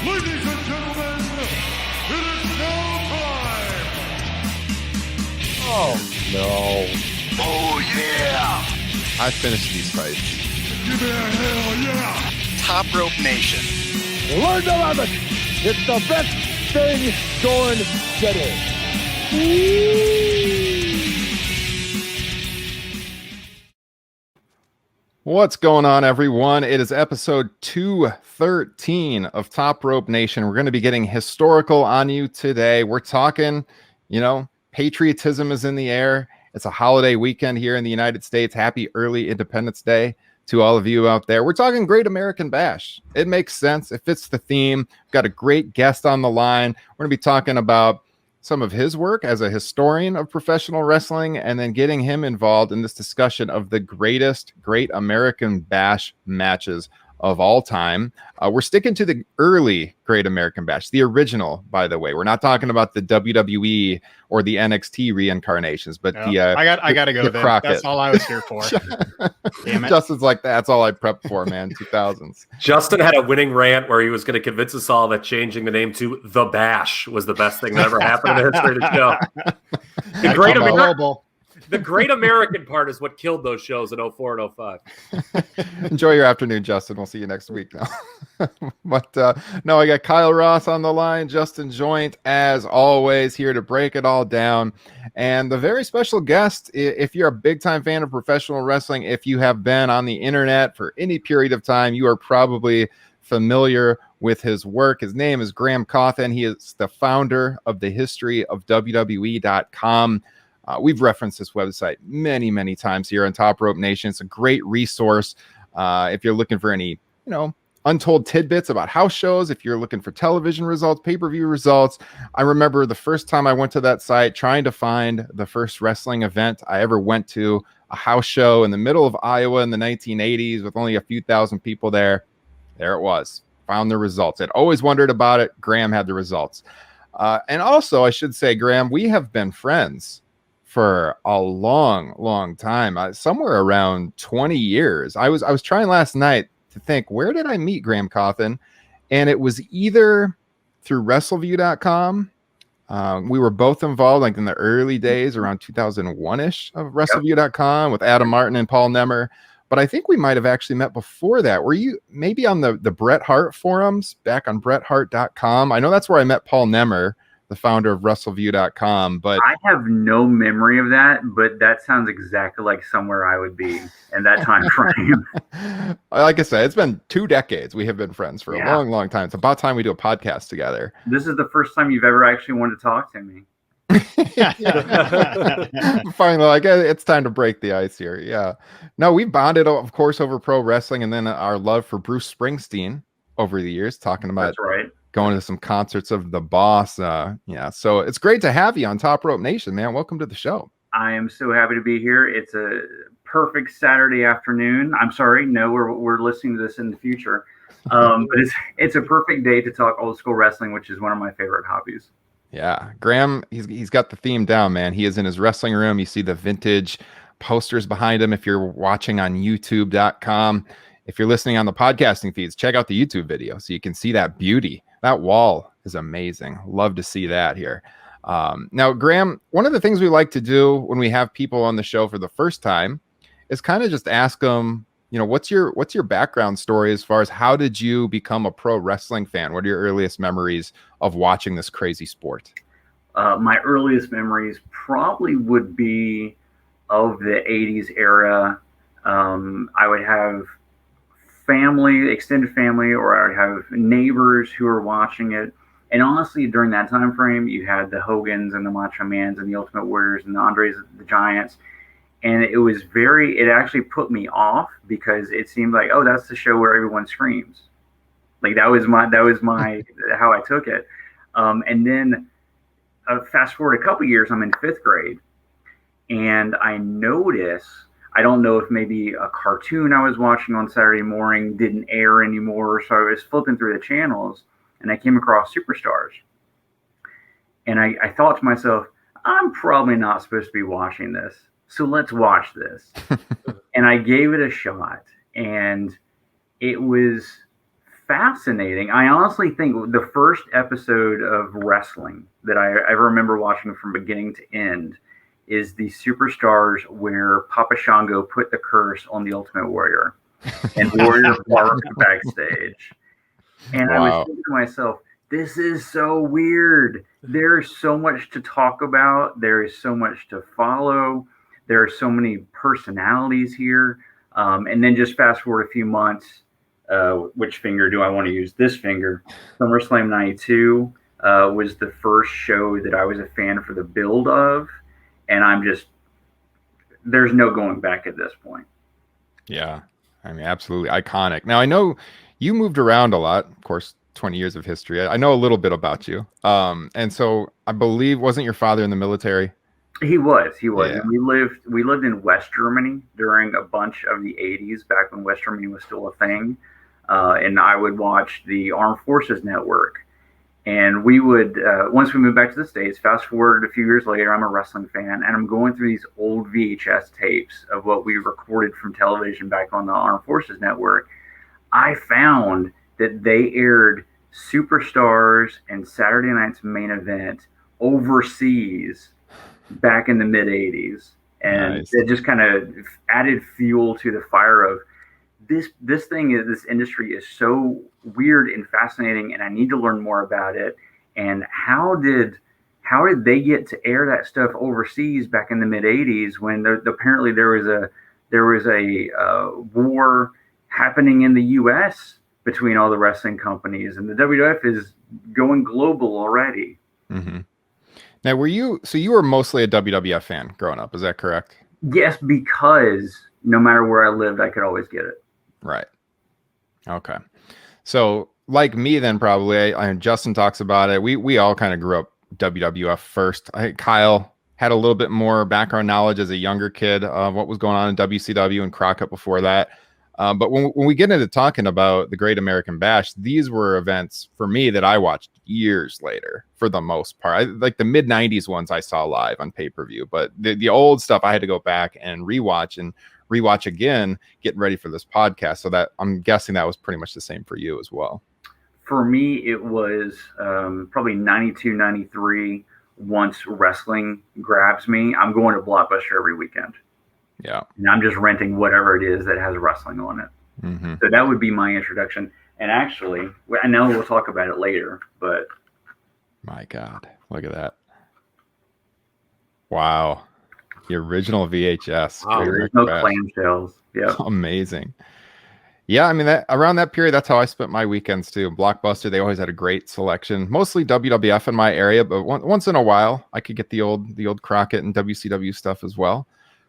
Ladies and gentlemen, it is now time. Oh, no. Oh, yeah. I finished these fights. Give me a hell yeah. Top Rope Nation. Learn to love it. It's the best thing going today. What's going on, everyone? It is episode 213 of Top Rope Nation. We're going to be getting historical on you today. We're talking, patriotism is in the air. It's a holiday weekend here in the United States. Happy early Independence Day to all of you out there. We're talking Great American Bash. It makes sense. It fits the theme. We've got a great guest on the line. We're going to be talking about some of his work as a historian of professional wrestling, and then getting him involved in this discussion of the greatest Great American Bash matches of all time. We're sticking to the early Great American Bash, the original, by the way. We're not talking about the WWE or the NXT reincarnations, but I got to go there. Crockett. That's all I was here for. Damn it. Justin's like, that's all I prepped for, man. 2000s. Justin had a winning rant where he was going to convince us all that changing the name to The Bash was the best thing that ever happened in the history of the show. The Great American part is what killed those shows in 04 and 05. Enjoy your afternoon, Justin. We'll see you next week now. But no, I got Kyle Ross on the line, Justin Joint, as always, here to break it all down. And the very special guest, if you're a big-time fan of professional wrestling, if you have been on the internet for any period of time, you are probably familiar with his work. His name is Graham Cawthon. He is the founder of the history of WWE.com. We've referenced this website many, many times here on Top Rope Nation. It's a great resource if you're looking for any, untold tidbits about house shows, if you're looking for television results, pay-per-view results. I remember the first time I went to that site trying to find the first wrestling event I ever went to, a house show in the middle of Iowa in the 1980s with only a few thousand people there. There it was. Found the results. I'd always wondered about it. Graham had the results. And also, I should say, Graham, we have been friends for a long, long time, somewhere around 20 years. I was trying last night to think, where did I meet Graham Cawthon? And it was either through WrestleView.com. We were both involved like in the early days around 2001-ish of WrestleView.com with Adam Martin and Paul Nemmer. But I think we might have actually met before that. Were you maybe on the Bret Hart forums back on BretHart.com? I know that's where I met Paul Nemmer, the founder of WrestleView.com, but I have no memory of that, but that sounds exactly like somewhere I would be in that time frame. Like I said, it's been 2 decades. We have been friends for a long, long time. It's about time we do a podcast together. This is the first time you've ever actually wanted to talk to me. Finally, like, it's time to break the ice here. Yeah. No, we bonded, of course, over pro wrestling, and then our love for Bruce Springsteen over the years, talking about That's right. going to some concerts of the Boss. So it's great to have you on Top Rope Nation, man. Welcome to the show. I am so happy to be here. It's a perfect Saturday afternoon. I'm sorry, no, we're listening to this in the future. But it's a perfect day to talk old school wrestling, which is one of my favorite hobbies. Yeah, Graham, he's got the theme down, man. He is in his wrestling room. You see the vintage posters behind him if you're watching on YouTube.com. If you're listening on the podcasting feeds, check out the YouTube video so you can see that beauty. That wall is amazing. Love to see that here. Now, Graham, one of the things we like to do when we have people on the show for the first time is kind of just ask them, what's your background story as far as how did you become a pro wrestling fan? What are your earliest memories of watching this crazy sport? My earliest memories probably would be of the 80s era. I would have extended family, or I would have neighbors who were watching it. And honestly, during that time frame, you had the Hogans and the Macho Mans and the Ultimate Warriors and the Andres the Giants. And it actually put me off because it seemed like, oh, that's the show where everyone screams. Like that was my how I took it. And then fast forward a couple years, I'm in 5th grade, and I notice, I don't know if maybe a cartoon I was watching on Saturday morning didn't air anymore. So I was flipping through the channels and I came across Superstars. And I thought to myself, I'm probably not supposed to be watching this. So let's watch this. And I gave it a shot. And it was fascinating. I honestly think the first episode of wrestling that I ever remember watching from beginning to end is the Superstars, where Papa Shango put the curse on the Ultimate Warrior and Warrior barked backstage. And I was thinking to myself, this is so weird. There's so much to talk about. There is so much to follow. There are so many personalities here. And then just fast forward a few months. Which finger do I want to use? This finger. SummerSlam 92 was the first show that I was a fan for the build of. And there's no going back at this point. Yeah. I mean, absolutely iconic. Now, I know you moved around a lot, of course, 20 years of history. I know a little bit about you. And so I believe, wasn't your father in the military? He was. Yeah. We lived in West Germany during a bunch of the 80s, back when West Germany was still a thing. And I would watch the Armed Forces Network. And we would, once we moved back to the States, fast forward a few years later, I'm a wrestling fan, and I'm going through these old VHS tapes of what we recorded from television back on the Armed Forces Network. I found that they aired Superstars and Saturday Night's Main Event overseas back in the mid 80s. And Nice. It just kind of added fuel to the fire of this industry is so weird and fascinating, and I need to learn more about it. And how did they get to air that stuff overseas back in the mid 80s when apparently there was a war happening in the US between all the wrestling companies, and the WWF is going global already. Mm-hmm. Now, you were mostly a WWF fan growing up, is that correct? Yes, because no matter where I lived, I could always get it. Right. Okay. So like me then, probably, Justin talks about it. We all kind of grew up WWF first. I think Kyle had a little bit more background knowledge as a younger kid of what was going on in WCW and Crockett before that. But when we get into talking about the Great American Bash, these were events for me that I watched years later for the most part. Like the mid 90s ones I saw live on pay-per-view, but the old stuff I had to go back and rewatch again, getting ready for this podcast. So that I'm guessing that was pretty much the same for you as well. For me, it was probably 92, 93. Once wrestling grabs me, I'm going to Blockbuster every weekend. Yeah. And I'm just renting whatever it is that has wrestling on it. Mm-hmm. So that would be my introduction. And actually, I know we'll talk about it later, but my God, look at that. Wow. The original VHS. Wow. there is no clamshells. Yeah. Amazing. Yeah, I mean, around that period, that's how I spent my weekends too. Blockbuster, they always had a great selection. Mostly WWF in my area, but once in a while, I could get the old Crockett and WCW stuff as well.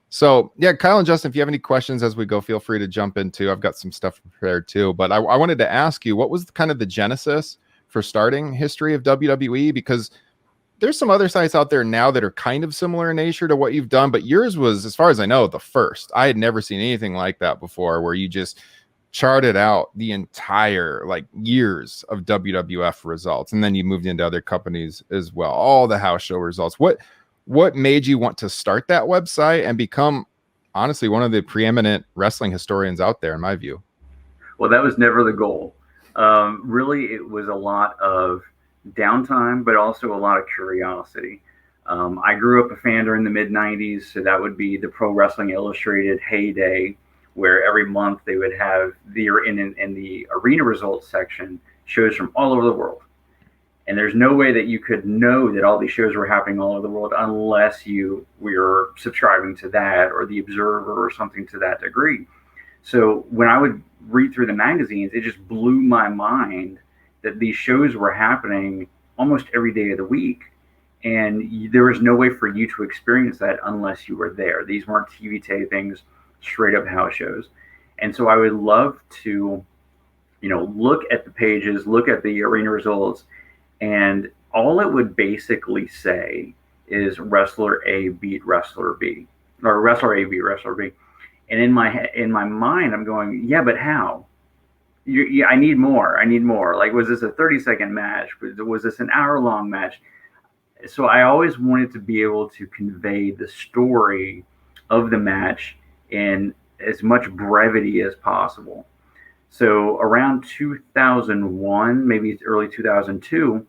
So yeah, Kyle and Justin, if you have any questions as we go, feel free to jump in too. I've got some stuff prepared too. But I wanted to ask you, what was kind of the genesis for starting history of WWE? Because there's some other sites out there now that are kind of similar in nature to what you've done, but yours was, as far as I know, the first. I had never seen anything like that before, where you just charted out the entire years of WWF results, and then you moved into other companies as well, all the house show results. What made you want to start that website and become, honestly, one of the preeminent wrestling historians out there, in my view? Well, that was never the goal. Really, it was a lot of downtime, but also a lot of curiosity. I grew up a fan during the mid 90s, so that would be the Pro Wrestling Illustrated heyday, where every month they would have in the arena results section shows from all over the world. And there's no way that you could know that all these shows were happening all over the world unless you were subscribing to that or the Observer or something to that degree. So when I would read through the magazines, it just blew my mind that these shows were happening almost every day of the week. And there was no way for you to experience that unless you were there. These weren't TV tapings, straight up house shows. And so I would love to, look at the pages, look at the arena results, and all it would basically say is wrestler A beat wrestler B, or wrestler A beat wrestler B. And in my mind, I'm going, yeah, but how? I need more. I need more. Was this a 30-second match? Was this an hour-long match? So I always wanted to be able to convey the story of the match in as much brevity as possible. So around 2001, maybe early 2002,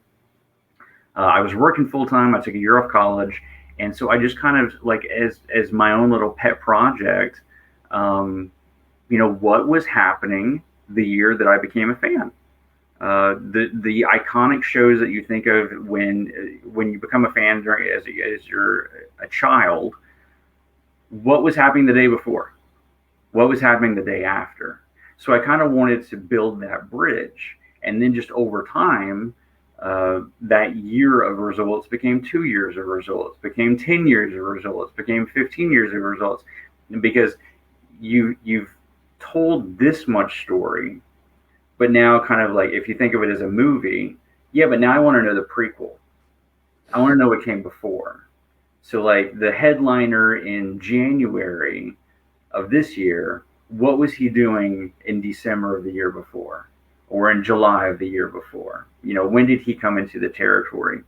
I was working full time. I took a year off college, and so I just kind of like as my own little pet project, what was happening the year that I became a fan. The iconic shows that you think of when you become a fan as you're a child. What was happening the day before? What was happening the day after? So I kind of wanted to build that bridge, and then just over time, that year of results became 2 years of results, became 10 years of results, became 15 years of results, because you've told this much story, but now kind of like if you think of it as a movie, yeah, but now I want to know the prequel. I want to know what came before. So like the headliner in January of this year, what was he doing in December of the year before, or in July of the year before? When did he come into the territory?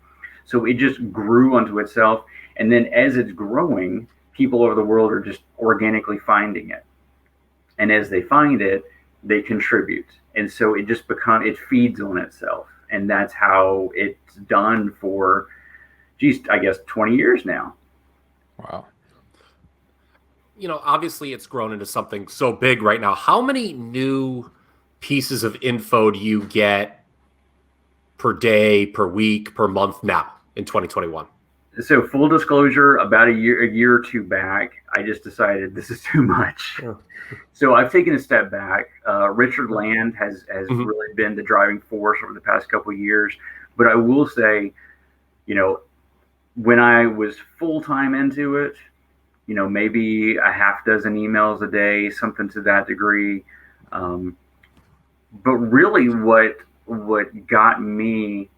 So it just grew onto itself. And then as it's growing, people over the world are just organically finding it. And as they find it, they contribute. And so it just it feeds on itself. And that's how it's done for, I guess 20 years now. Wow. Obviously it's grown into something so big right now. How many new pieces of info do you get per day, per week, per month now in 2021? So full disclosure, about a year or two back, I just decided this is too much. Sure. So I've taken a step back. Richard Land has really been the driving force over the past couple of years. But I will say, when I was full-time into it, maybe a half dozen emails a day, something to that degree. But really what got me,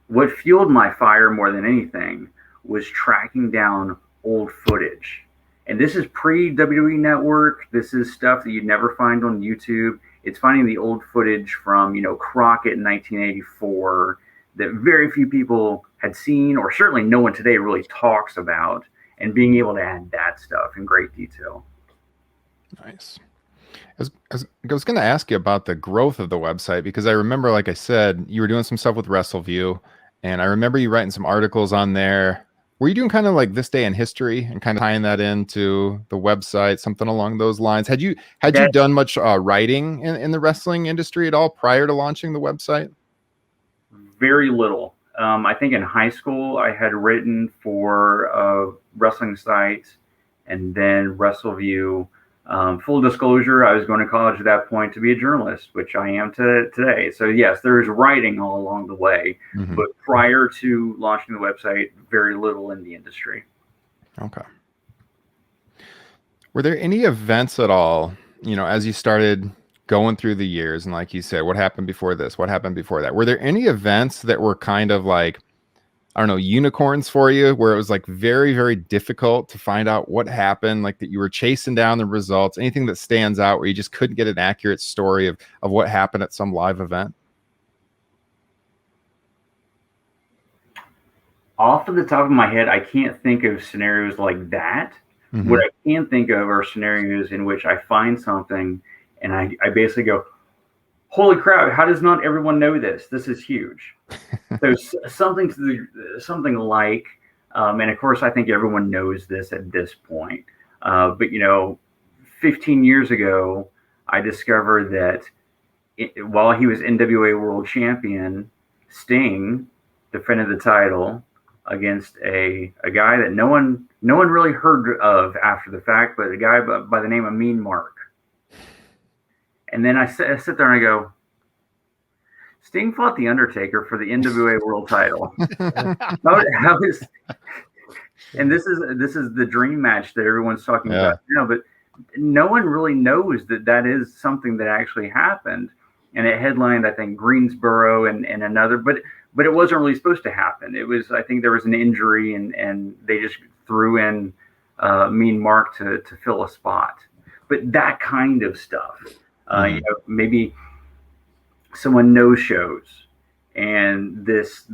what fueled my fire more than anything was tracking down old footage. And this is pre-WWE Network. This is stuff that you'd never find on YouTube. It's finding the old footage from, Crockett in 1984 that very few people had seen, or certainly no one today really talks about, and being able to add that stuff in great detail. Nice. I was going to ask you about the growth of the website, because I remember, like I said, you were doing some stuff with WrestleView, and I remember you writing some articles on there. Were you doing kind of like This Day in History and kind of tying that into the website, something along those lines? Had you done much writing in the wrestling industry at all prior to launching the website? Very little. I think in high school I had written for a wrestling site and then WrestleView. Full disclosure, I was going to college at that point to be a journalist, which I am today. So yes, there is writing all along the way, but prior to launching the website, very little in the industry. Okay. Were there any events at all, as you started going through the years, and like you said, what happened before this? What happened before that? Were there any events that were kind of like, I don't know, unicorns for you, where it was like very, very difficult to find out what happened, like that you were chasing down the results, anything that stands out where you just couldn't get an accurate story of what happened at some live event? Off of the top of my head, I can't think of scenarios like that. What I can think of are scenarios in which I find something and I basically go, holy crap, how does not everyone know this? This is huge. There's something like, and of course, I think everyone knows this at this point. But 15 years ago, I discovered that while he was NWA World Champion, Sting defended the title against a guy that no one really heard of after the fact, but a guy by the name of Mean Mark. And then I sit there and I go, Sting fought The Undertaker for the NWA World Title. How is, and this is the dream match that everyone's talking about, but no one really knows that is something that actually happened. And it headlined, I think, Greensboro and another, but it wasn't really supposed to happen. It was, I think there was an injury and they just threw in Mean Mark to fill a spot. But that kind of stuff, maybe someone no-shows and this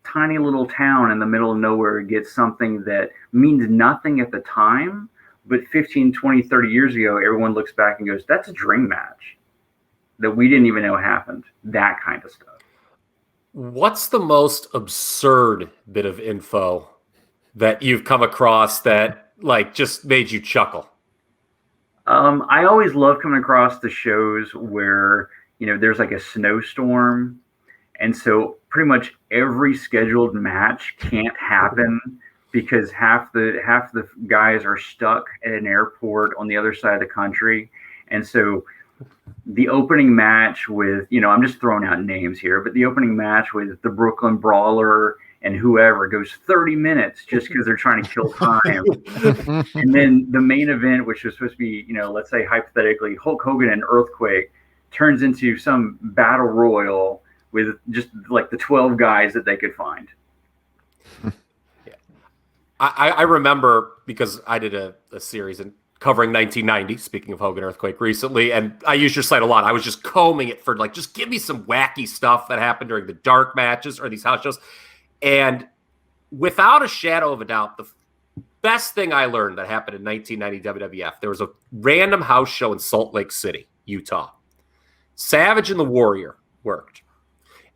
tiny little town in the middle of nowhere gets something that means nothing at the time, But 15, 20, 30 years ago, everyone looks back and goes, that's a dream match that we didn't even know happened. That kind of stuff. What's the most absurd bit of info that you've come across that like just made you chuckle? I always love coming across the shows where, there's like a snowstorm. And so pretty much every scheduled match can't happen because half the guys are stuck at an airport on the other side of the country. And so the opening match with, I'm just throwing out names here, but the opening match with the Brooklyn Brawler and whoever goes 30 minutes just because they're trying to kill time. And then the main event, which was supposed to be, let's say hypothetically Hulk Hogan and Earthquake, turns into some battle royal with just like the 12 guys that they could find. Yeah. I remember because I did a series and covering 1990, speaking of Hogan Earthquake recently, and I used your site a lot. I was just combing it for like, just give me some wacky stuff that happened during the dark matches or these house shows. And without a shadow of a doubt, the best thing I learned that happened in 1990 WWF, there was a random house show in Salt Lake City, Utah. Savage and the Warrior worked.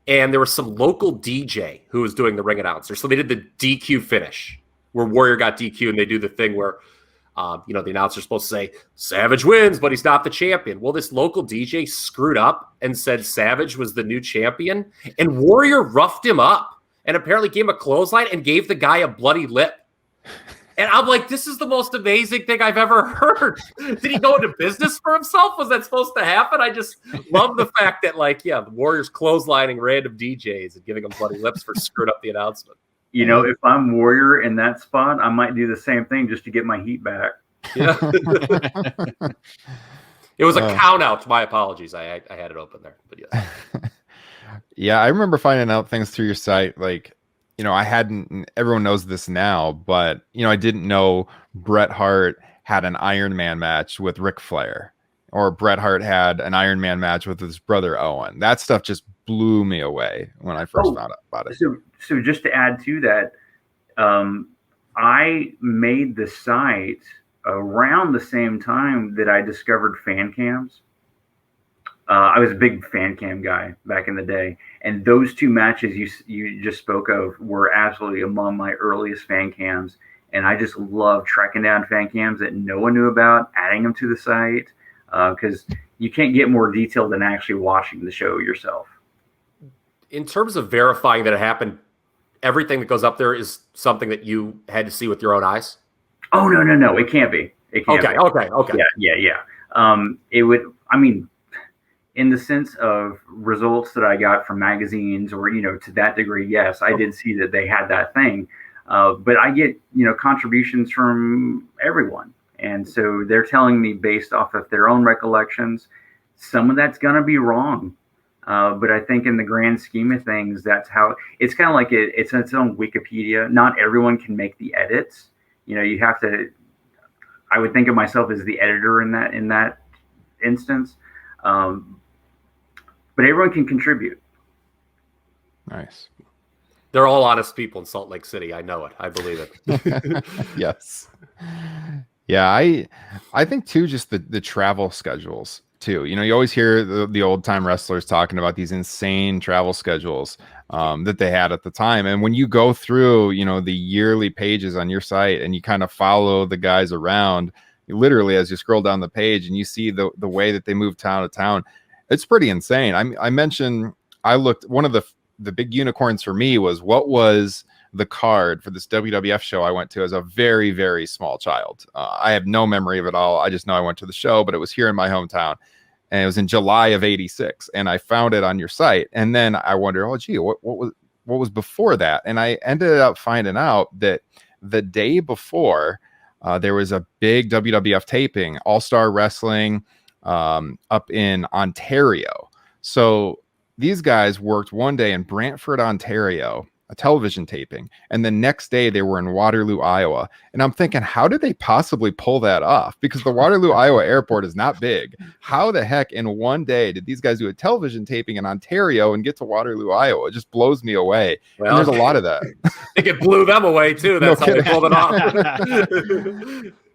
And there was some local DJ who was doing the ring announcer. So they did the DQ finish where Warrior got DQ, and they do the thing where, the announcer's supposed to say, Savage wins, but he's not the champion. Well, this local DJ screwed up and said Savage was the new champion, and Warrior roughed him up and apparently gave him a clothesline and gave the guy a bloody lip. And I'm like, this is the most amazing thing I've ever heard. Did he go into business for himself? Was that supposed to happen? I just love the fact that, the Warriors clotheslining random DJs and giving them bloody lips for screwing up the announcement. If I'm Warrior in that spot, I might do the same thing just to get my heat back. Yeah. It was a count out. My apologies. I had it open there, but yes. Yeah, I remember finding out things through your site. Everyone knows this now, but, I didn't know Bret Hart had an Iron Man match with Ric Flair, or Bret Hart had an Iron Man match with his brother Owen. That stuff just blew me away when I first found out about it. So just to add to that, I made the site around the same time that I discovered fan cams. I was a big fan cam guy back in the day, and those two matches you just spoke of were absolutely among my earliest fan cams. And I just love tracking down fan cams that no one knew about, adding them to the site, because you can't get more detail than actually watching the show yourself. In terms of verifying that it happened, everything that goes up there is something that you had to see with your own eyes? Oh, no, it can't be. It can't be. Okay. Yeah. It would, in the sense of results that I got from magazines or, to that degree, yes, I did see that they had that thing. But I get, contributions from everyone. And so they're telling me based off of their own recollections, some of that's going to be wrong. But I think in the grand scheme of things, that's how it's kind of like it's its own Wikipedia. Not everyone can make the edits. You have to, I would think of myself as the editor in that instance. But everyone can contribute. Nice. They're all honest people in Salt Lake City. I know it. I believe it. Yes. Yeah, I think too, just the travel schedules too. You always hear the old time wrestlers talking about these insane travel schedules that they had at the time. And when you go through, the yearly pages on your site and you kind of follow the guys around, literally as you scroll down the page and you see the way that they move town to town, it's pretty insane. I mentioned, I looked, one of the big unicorns for me was what was the card for this WWF show I went to as a very, very small child. I have no memory of it all. I just know I went to the show, but it was here in my hometown, and it was in July of '86. And I found it on your site, and then I wondered, oh gee, what was before that? And I ended up finding out that the day before there was a big WWF taping, All Star Wrestling, up in Ontario. So these guys worked one day in Brantford, Ontario, a television taping, and the next day they were in Waterloo, Iowa. And I'm thinking, how did they possibly pull that off? Because the Waterloo, Iowa airport is not big. How the heck in one day did these guys do a television taping in Ontario and get to Waterloo, Iowa? It just blows me away. Well, and there's a lot of that. I think it blew them away too. That's how they pulled it off.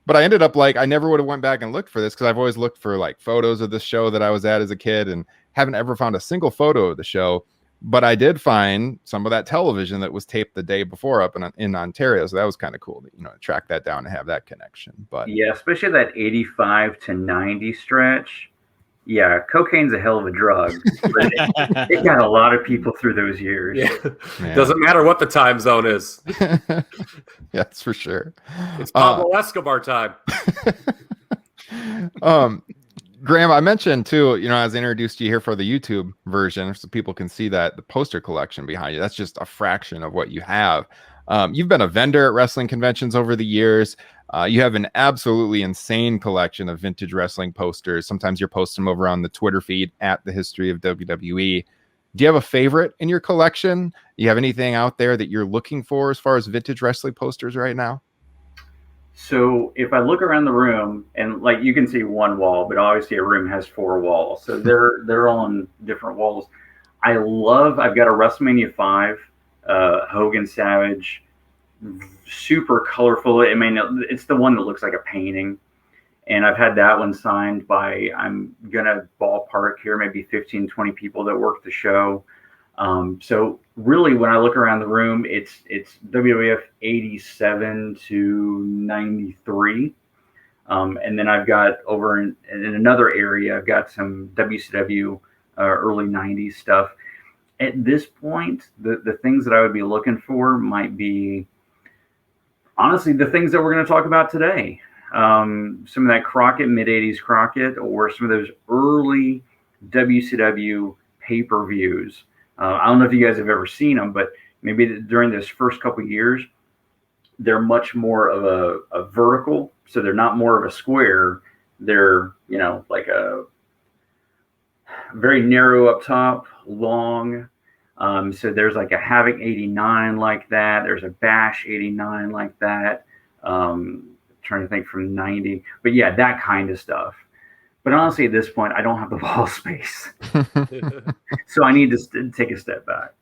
But I ended up like, I never would have went back and looked for this because I've always looked for like photos of the show that I was at as a kid and haven't ever found a single photo of the show. But I did find some of that television that was taped the day before up in Ontario. So that was kind of cool to, to track that down and have that connection. But yeah, especially that 85 to 90 stretch. Yeah, cocaine's a hell of a drug. But it got a lot of people through those years. Yeah. Doesn't matter what the time zone is. That's for sure. It's Pablo Escobar time. Graham, I mentioned too, as I introduced you here for the YouTube version, so people can see that the poster collection behind you, that's just a fraction of what you have. You've been a vendor at wrestling conventions over the years. You have an absolutely insane collection of vintage wrestling posters. Sometimes you're posting them over on the Twitter feed at The History of WWE. Do you have a favorite in your collection? Do you have anything out there that you're looking for as far as vintage wrestling posters right now? So if I look around the room, and like you can see one wall, but obviously a room has 4 walls, so they're on different walls. I've got a WrestleMania 5 Hogan Savage, super colorful. I mean, it's the one that looks like a painting, and I've had that one signed by, I'm gonna ballpark here, maybe 15-20 people that work the show. So really, when I look around the room, it's WWF 87 to 93. And then I've got over in another area, I've got some WCW early 90s stuff. At this point, the things that I would be looking for might be, honestly, the things that we're going to talk about today. Some of that Crockett, mid-80s Crockett, or some of those early WCW pay-per-views. I don't know if you guys have ever seen them, but maybe during those first couple of years, they're much more of a vertical. So they're not more of a square. They're, like a very narrow up top, long. So there's like a Havoc 89 like that. There's a Bash 89 like that. Trying to think from 90. But yeah, that kind of stuff. But honestly, at this point, I don't have the wall space. So I need to take a step back.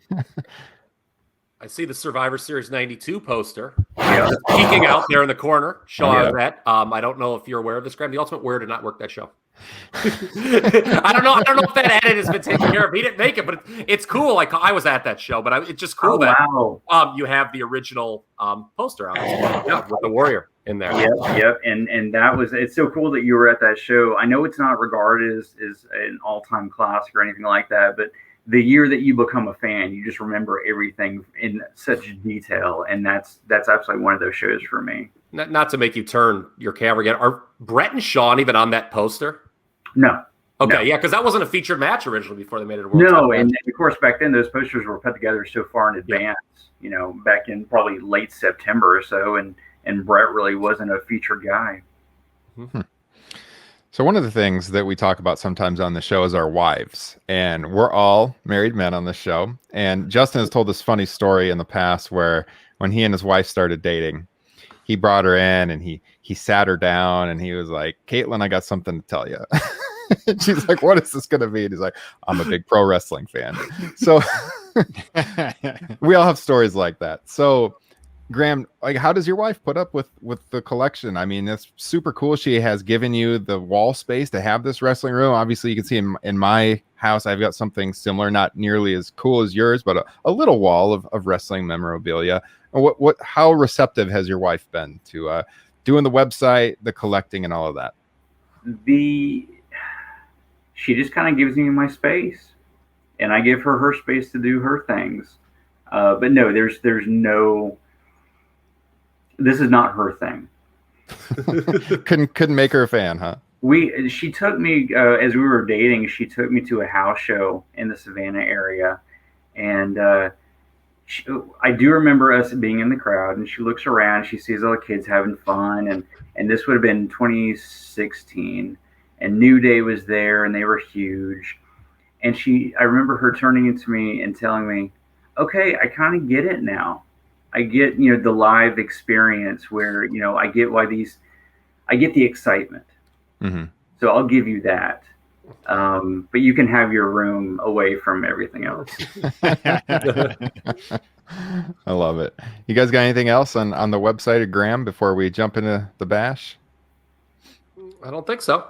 I see the Survivor Series 92 poster. Yeah. Peeking out there in the corner. Showing that. I don't know if you're aware of this, Graham. The Ultimate Warrior did not work that show. I don't know if that edit has been taken care of. He didn't make it, but it's cool. I was at that show, but it's just cool that you have the original poster out with the Warrior in there. Yep. And that was, it's so cool that you were at that show. I know it's not regarded as an all-time classic or anything like that, but the year that you become a fan, you just remember everything in such detail, and that's absolutely one of those shows for me. Not to make you turn your camera again. Are Brett and Sean even on that poster? No. Okay, no. Yeah, because that wasn't a featured match originally before they made it a world. No, and of course back then those posters were put together so far in advance. Back in probably late September or so, and Brett really wasn't a featured guy. Mm-hmm. So one of the things that we talk about sometimes on the show is our wives, and we're all married men on the show. And Justin has told this funny story in the past where when he and his wife started dating, he brought her in and he sat her down and he was like, "Caitlin, I got something to tell you." And she's like, "What is this going to be?" And he's like, "I'm a big pro wrestling fan." So we all have stories like that. So Graham, how does your wife put up with the collection? I mean, it's super cool. She has given you the wall space to have this wrestling room. Obviously, you can see in my house, I've got something similar, not nearly as cool as yours, but a little wall of wrestling memorabilia. How receptive has your wife been to doing the website, the collecting, and all of that? She just kind of gives me my space, and I give her space to do her things. But no, there's no. This is not her thing. couldn't make her a fan, huh? She took me as we were dating. She took me to a house show in the Savannah area, and I do remember us being in the crowd. And she looks around, she sees all the kids having fun, and this would have been 2016, and New Day was there, and they were huge. And I remember her turning into me and telling me, "Okay, I kind of get it now. I get, the live experience where, I get I get the excitement. Mm-hmm. So I'll give you that. But you can have your room away from everything else." I love it. You guys got anything else on the website of Graham before we jump into the bash? I don't think so.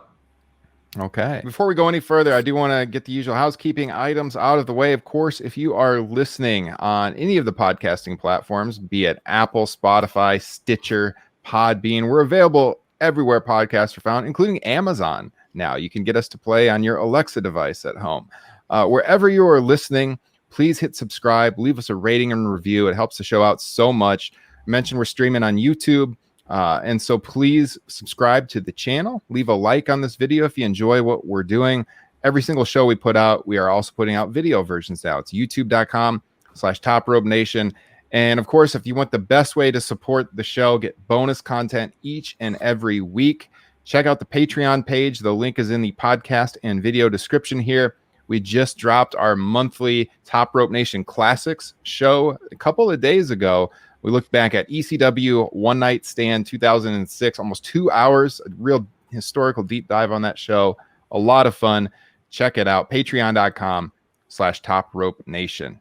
Okay. Before we go any further, I do want to get the usual housekeeping items out of the way. Of course, if you are listening on any of the podcasting platforms, be it Apple, Spotify, Stitcher, Podbean, we're available everywhere podcasts are found, including Amazon. Now you can get us to play on your Alexa device at home. Wherever you are listening, please hit subscribe, leave us a rating and review. It helps the show out so much. I mentioned we're streaming on YouTube. And so please subscribe to the channel, leave a like on this video if you enjoy what we're doing. Every single show we put out, we are also putting out video versions now. It's youtube.com/Top Rope Nation. And of course, if you want the best way to support the show, get bonus content each and every week, check out the Patreon page. The link is in the podcast and video description here. We just dropped our monthly Top Rope Nation Classics show a couple of days ago. We looked back at ECW One Night Stand 2006, almost 2 hours, a real historical deep dive on that show. A lot of fun. Check it out. Patreon.com/Top Rope Nation.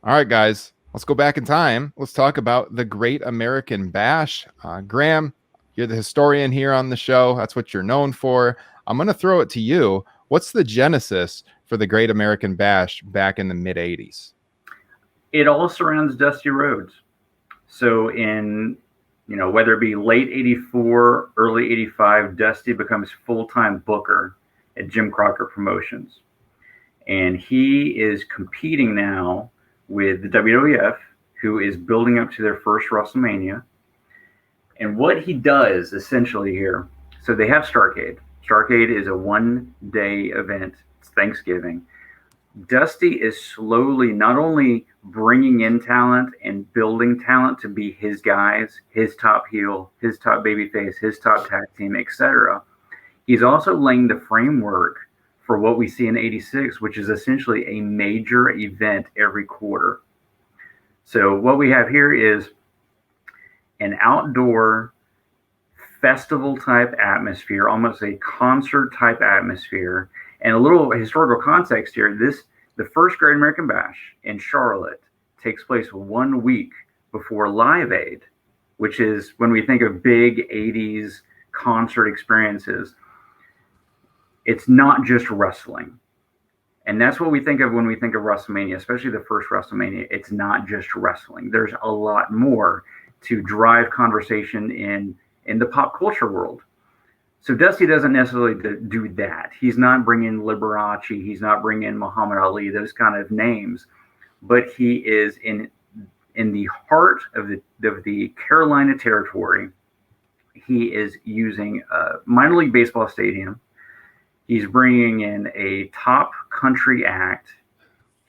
All right, guys, let's go back in time. Let's talk about the Great American Bash. Graham, you're the historian here on the show. That's what you're known for. I'm going to throw it to you. What's the genesis for the Great American Bash back in the mid-'80s? It all surrounds Dusty Rhodes. So in, whether it be late 84, early 85, Dusty becomes full-time booker at Jim Crockett Promotions. And he is competing now with the WWF, who is building up to their first WrestleMania. And what he does essentially here, so they have Starrcade. Starrcade is a one-day event. It's Thanksgiving. Dusty is slowly not only bringing in talent and building talent to be his guys, his top heel, his top babyface, his top tag team, etc. He's also laying the framework for what we see in '86, which is essentially a major event every quarter. So what we have here is an outdoor festival type atmosphere, almost a concert type atmosphere. And a little historical context here, the first Great American Bash in Charlotte takes place 1 week before Live Aid, which is when we think of big 80s concert experiences. It's not just wrestling. And that's what we think of when we think of WrestleMania, especially the first WrestleMania. It's not just wrestling. There's a lot more to drive conversation in the pop culture world. So Dusty doesn't necessarily do that. He's not bringing Liberace. He's not bringing Muhammad Ali, those kind of names. But he is in the heart of the Carolina territory. He is using a minor league baseball stadium. He's bringing in a top country act.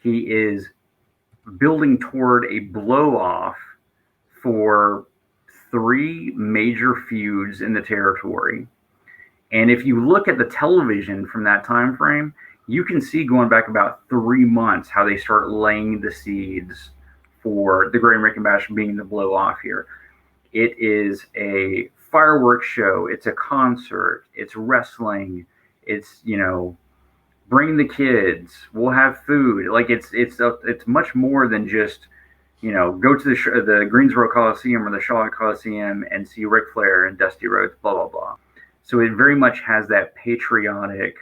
He is building toward a blow-off for 3 major feuds in the territory. And if you look at the television from that time frame, you can see going back about 3 months how they start laying the seeds for the Great American Bash being the blow off here. It is a fireworks show. It's a concert. It's wrestling. It's, bring the kids. We'll have food. Like it's much more than just, go to the Greensboro Coliseum or the Charlotte Coliseum and see Ric Flair and Dusty Rhodes, blah, blah, blah. So it very much has that patriotic,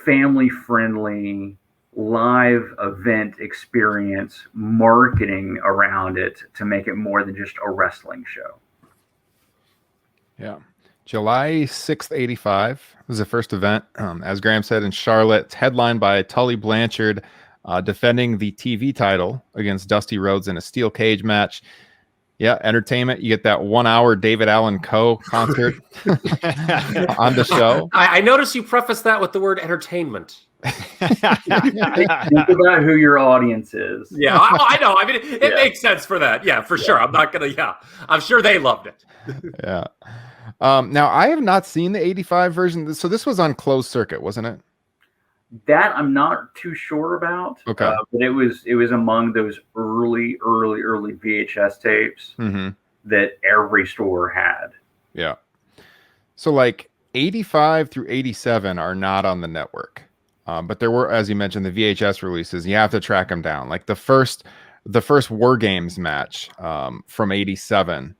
family-friendly, live event experience marketing around it to make it more than just a wrestling show. Yeah. July 6th, 85 was the first event. As Graham said, in Charlotte. It's headlined by Tully Blanchard defending the TV title against Dusty Rhodes in a steel cage match. Yeah, entertainment. You get that 1 hour David Allen Coe concert on the show. I noticed you preface that with the word entertainment. Think about who your audience is. Yeah, I know. I mean, it makes sense for that. Yeah, for sure. I'm not going to, I'm sure they loved it. Yeah. Now, I have not seen the 85 version. So this was on closed circuit, wasn't it? That I'm not too sure about. Okay. But it was among those early VHS tapes that every store had. Yeah. So like 85 through 87 are not on the network. But there were, as you mentioned, the VHS releases. You have to track them down. Like the first War Games match from 87,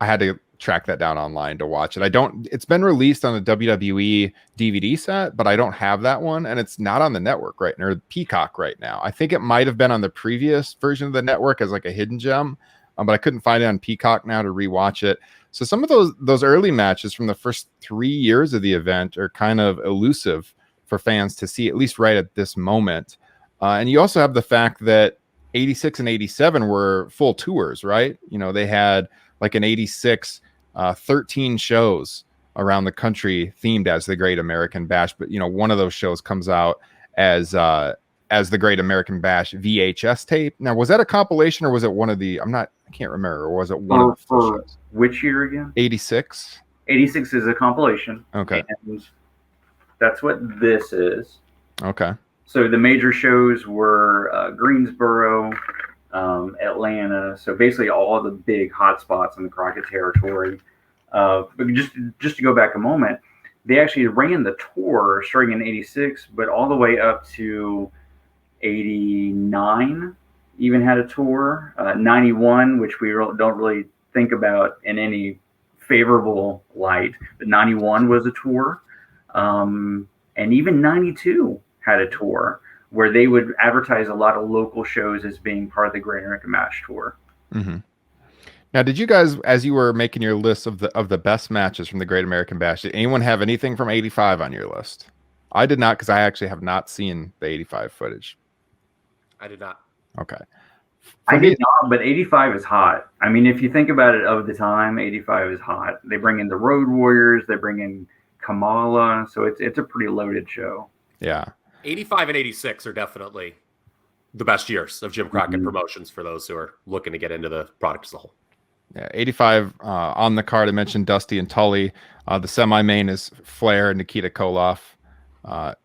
I had to track that down online to watch it. It's been released on the WWE DVD set, but I don't have that one, and it's not on the network right now, or Peacock right now. I think it might have been on the previous version of the network as like a hidden gem, but I couldn't find it on Peacock now to rewatch it. So some of those early matches from the first 3 years of the event are kind of elusive for fans to see, at least right at this moment. And you also have the fact that 86 and 87 were full tours, right? They had like an 86, 13 shows around the country themed as the Great American Bash. But, one of those shows comes out as the Great American Bash VHS tape. Now, was that a compilation or was it one of the, I can't remember, or was it one of the shows? Which year again? 86. 86 is a compilation. Okay. And that's what this is. Okay. So the major shows were Greensboro, Atlanta. So basically all the big hot spots in the Crockett territory. But just to go back a moment, they actually ran the tour starting in 86, but all the way up to 89, even had a tour. 91, which we don't really think about in any favorable light, but 91 was a tour. And even 92 had a tour where they would advertise a lot of local shows as being part of the Great American Bash tour. Mm-hmm. Now, did you guys, as you were making your list of the best matches from the Great American Bash, did anyone have anything from 85 on your list? I did not, because I actually have not seen the 85 footage. I did not. Okay. I did not, but 85 is hot. I mean, if you think about it of the time, 85 is hot. They bring in the Road Warriors, they bring in Kamala, so it's a pretty loaded show. Yeah. 85 and 86 are definitely the best years of Jim Crockett Promotions for those who are looking to get into the product as a whole. Yeah, 85 on the card. I mentioned Dusty and Tully. The semi-main is Flair and Nikita Koloff,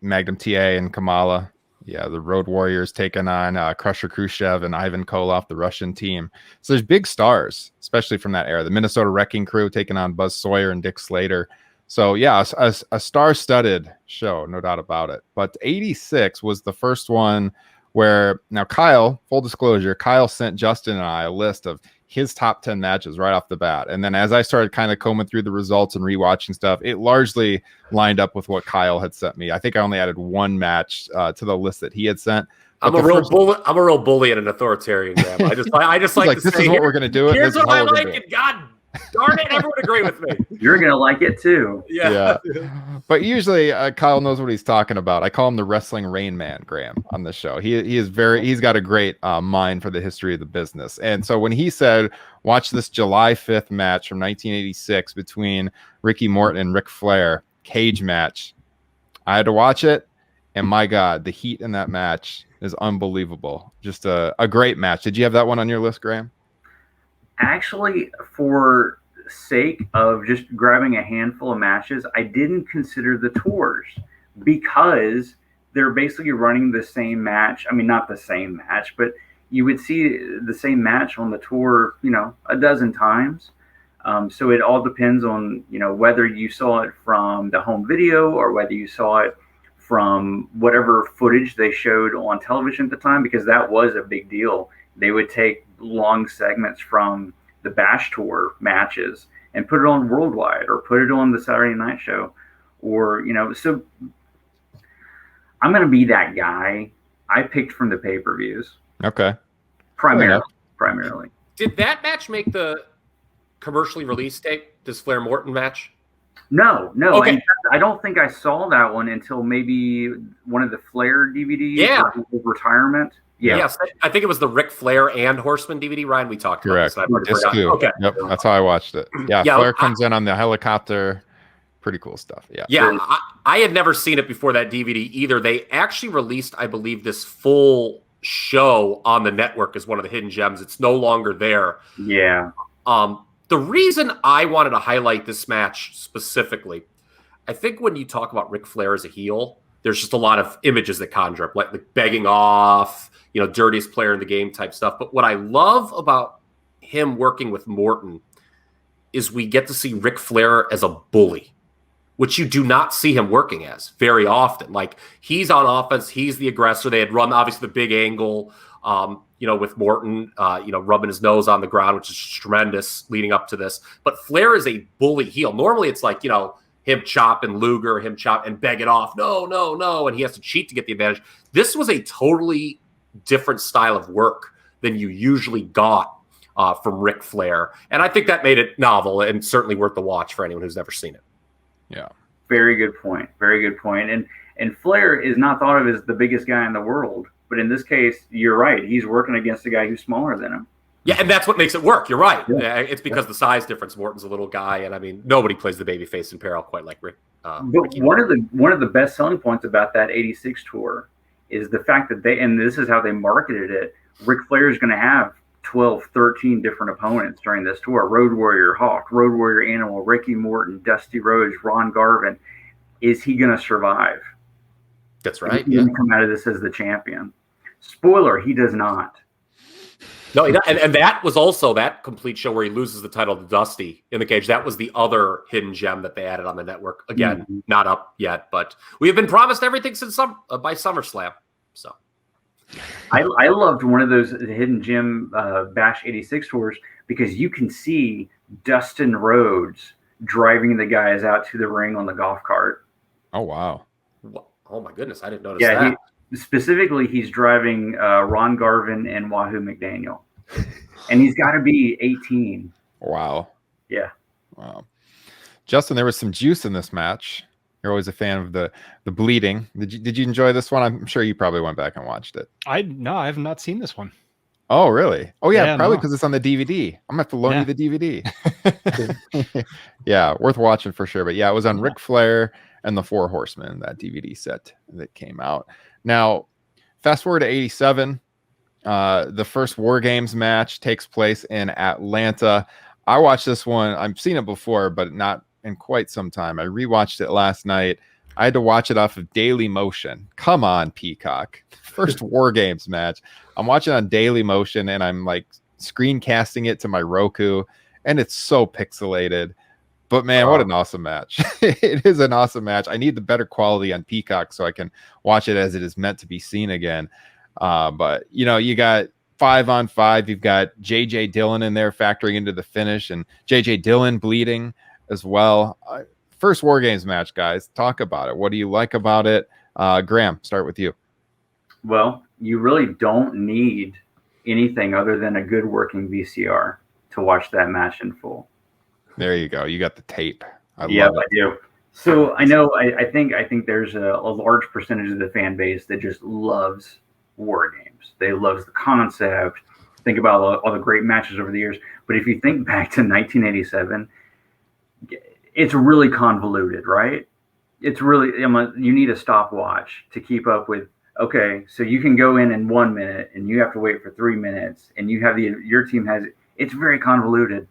Magnum TA and Kamala. Yeah, the Road Warriors taking on Crusher Khrushchev and Ivan Koloff, the Russian team. So there's big stars, especially from that era. The Minnesota Wrecking Crew taking on Buzz Sawyer and Dick Slater. So yeah, a star-studded show, no doubt about it. But 86 was the first one where, now Kyle, full disclosure, Kyle sent Justin and I a list of his top 10 matches right off the bat. And then as I started kind of combing through the results and rewatching stuff, it largely lined up with what Kyle had sent me. I think I only added one match to the list that he had sent. I'm a real bully and an authoritarian, Graham. I just like to this say, is what we're going to do. Here's what I like, and God darn it, everyone agree with me. You're going to like it too. Yeah. But usually Kyle knows what he's talking about. I call him the wrestling Rain Man, Graham, on the show. He's got a great mind for the history of the business. And so when he said, watch this July 5th match from 1986 between Ricky Morton and Ric Flair, cage match, I had to watch it. And my God, the heat in that match is unbelievable. Just a great match. Did you have that one on your list, Graham? Actually, for sake of just grabbing a handful of matches, I didn't consider the tours because they're basically running the same match. I mean, not the same match, but you would see the same match on the tour, a dozen times. So it all depends on, whether you saw it from the home video or whether you saw it from whatever footage they showed on television at the time, because that was a big deal. They would take long segments from the Bash Tour matches and put it on Worldwide or put it on the Saturday Night Show, or, so I'm going to be that guy. I picked from the pay-per-views. Okay. Primarily. Did that match make the commercially released tape, this Flair Morton match? No. Okay. I don't think I saw that one until maybe one of the Flair DVDs. Yeah. Retirement. Yeah. Yes, I think it was the Ric Flair and Horseman DVD. Ryan, we talked about Correct. this. Okay. Yep. That's how I watched it. Yeah. Flair comes in on the helicopter. Pretty cool stuff. Yeah. Yeah. I had never seen it before that DVD either. They actually released, I believe, this full show on the network as one of the hidden gems. It's no longer there. Yeah. The reason I wanted to highlight this match specifically, I think when you talk about Ric Flair as a heel, there's just a lot of images that conjure up, like begging off, dirtiest player in the game type stuff. But what I love about him working with Morton is we get to see Ric Flair as a bully, which you do not see him working as very often. Like, he's on offense, he's the aggressor. They had run, obviously, the big angle with Morton, rubbing his nose on the ground, which is tremendous leading up to this. But Flair is a bully heel. Normally it's like, him chopping Luger, him chop and beg it off. No, no, no. And he has to cheat to get the advantage. This was a totally different style of work than you usually got from Ric Flair. And I think that made it novel and certainly worth the watch for anyone who's never seen it. Yeah. Very good point. Very good point. And Flair is not thought of as the biggest guy in the world. But in this case, you're right. He's working against a guy who's smaller than him. Yeah, and that's what makes it work. You're right. Yeah. It's because the size difference. Morton's a little guy, and I mean, nobody plays the babyface in peril quite like Rick. But one of the best selling points about that '86 tour is the fact that and this is how they marketed it. Ric Flair is going to have 12, 13 different opponents during this tour: Road Warrior Hawk, Road Warrior Animal, Ricky Morton, Dusty Rhodes, Ron Garvin. Is he going to survive? That's right. He's going to come out of this as the champion. Spoiler: he does not. No, and that was also that complete show where he loses the title to Dusty in the cage. That was the other hidden gem that they added on the network. Again, not up yet, but we have been promised everything since by SummerSlam. So, I loved one of those hidden gem Bash '86 tours because you can see Dustin Rhodes driving the guys out to the ring on the golf cart. Oh wow! Oh my goodness, I didn't notice that. Specifically, he's driving Ron Garvin and Wahoo McDaniel. And he's got to be 18. Wow. Yeah. Wow. Justin, there was some juice in this match. You're always a fan of the bleeding. Did you enjoy this one? I'm sure you probably went back and watched it. No, I have not seen this one. Oh, really? Oh, yeah, probably no. because it's on the DVD. I'm going to have to loan you the DVD. Yeah, worth watching for sure. But yeah, it was on Ric Flair and the Four Horsemen, that DVD set that came out. Now, fast forward to '87. The first War Games match takes place in Atlanta. I watched this one. I've seen it before, but not in quite some time. I rewatched it last night. I had to watch it off of Daily Motion. Come on, Peacock. First War Games match. I'm watching on Daily Motion, and I'm like screencasting it to my Roku, and it's so pixelated. But man, what an awesome match. It is an awesome match. I need the better quality on Peacock so I can watch it as it is meant to be seen again. But you got 5-on-5. You've got JJ Dillon in there factoring into the finish, and JJ Dillon bleeding as well. First War Games match, guys. Talk about it. What do you like about it? Graham, start with you. Well, you really don't need anything other than a good working VCR to watch that match in full. There you go. You got the tape. I do. So I know. I think there's a large percentage of the fan base that just loves War Games. They love the concept. Think about all the great matches over the years. But if you think back to 1987, it's really convoluted, right? It's really you need a stopwatch to keep up with. Okay, so you can go in 1 minute, and you have to wait for 3 minutes, and you have your team has it. It's very convoluted.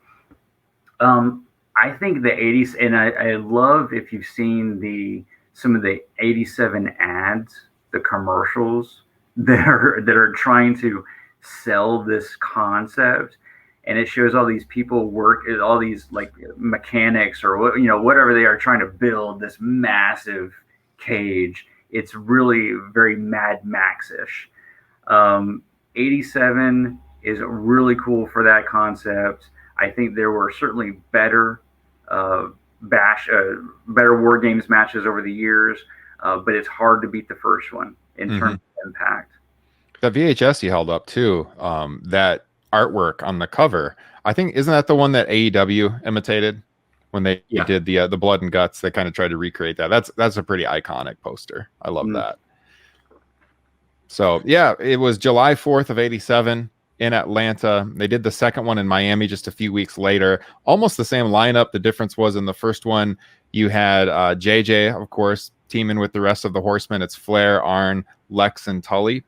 I think the 80s, and I love if you've seen some of the 87 ads, the commercials that are trying to sell this concept, and it shows all these people work, all these like mechanics or whatever they are trying to build this massive cage. It's really very Mad Max-ish. 87 is really cool for that concept. I think there were certainly better War Games matches over the years, but it's hard to beat the first one in terms of impact. That VHS he held up too, that artwork on the cover, I think, isn't that the one that AEW imitated when they did the blood and guts? They kind of tried to recreate that. That's a pretty iconic poster. I love that. So yeah, it was July 4th of '87 in Atlanta. They did the second one in Miami just a few weeks later. Almost the same lineup. The difference was in the first one, you had JJ, of course, teaming with the rest of the Horsemen. It's Flair, Arn, Lex, and Tully.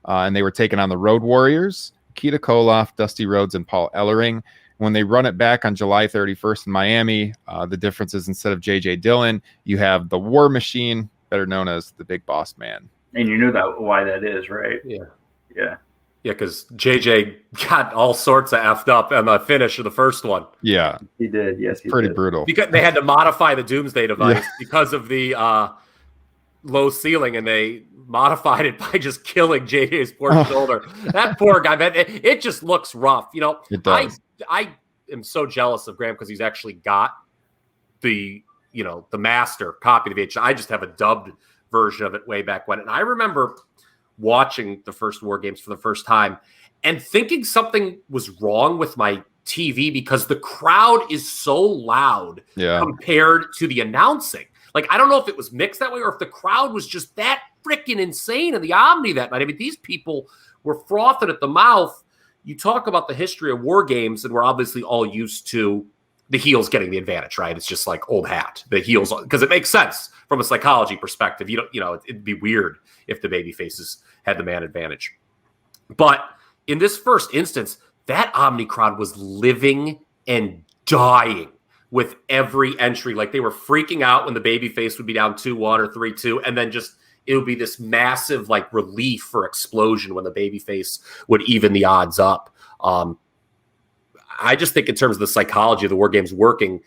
And they were taking on the Road Warriors, Keita Koloff, Dusty Rhodes, and Paul Ellering. When they run it back on July 31st in Miami, the difference is instead of JJ Dillon, you have the War Machine, better known as the Big Boss Man. And you know why that is, right? Yeah. Yeah. Yeah, because JJ got all sorts of effed up on the finish of the first one. Yeah. He did. Yes, he pretty did. brutal. Because they had to modify the Doomsday device because of the low ceiling, and they modified it by just killing JJ's poor shoulder. That poor guy, man, it just looks rough. You know, It does. I am so jealous of Graham because he's actually got the master copy of the VHS. I just have a dubbed version of it way back when. And I remember watching the first War Games for the first time and thinking something was wrong with my TV because the crowd is so loud compared to the announcing. Like, I don't know if it was mixed that way or if the crowd was just that freaking insane in the Omni that night. I mean, these people were frothing at the mouth. You talk about the history of War Games, and we're obviously all used to the heels getting the advantage, right? It's just like old hat. The heels, because it makes sense from a psychology perspective. It'd be weird if the baby faces had the man advantage. But in this first instance, that Omni crowd was living and dying with every entry. Like, they were freaking out when the baby face would be down 2-1 or 3-2, and then just it would be this massive like relief or explosion when the baby face would even the odds up. I just think in terms of the psychology of the War Games working,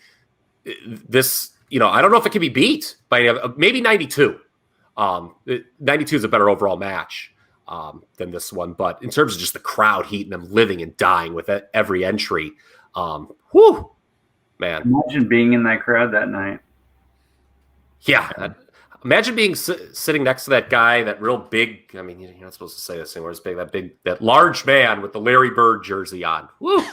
this, I don't know if it can be beat by maybe 92. 92 is a better overall match than this one. But in terms of just the crowd heat and them living and dying with every entry, whew, man. Imagine being in that crowd that night. Yeah. Imagine being sitting next to that guy, that real big. I mean, you're not supposed to say this anymore. It's big, that large man with the Larry Bird jersey on. Woo!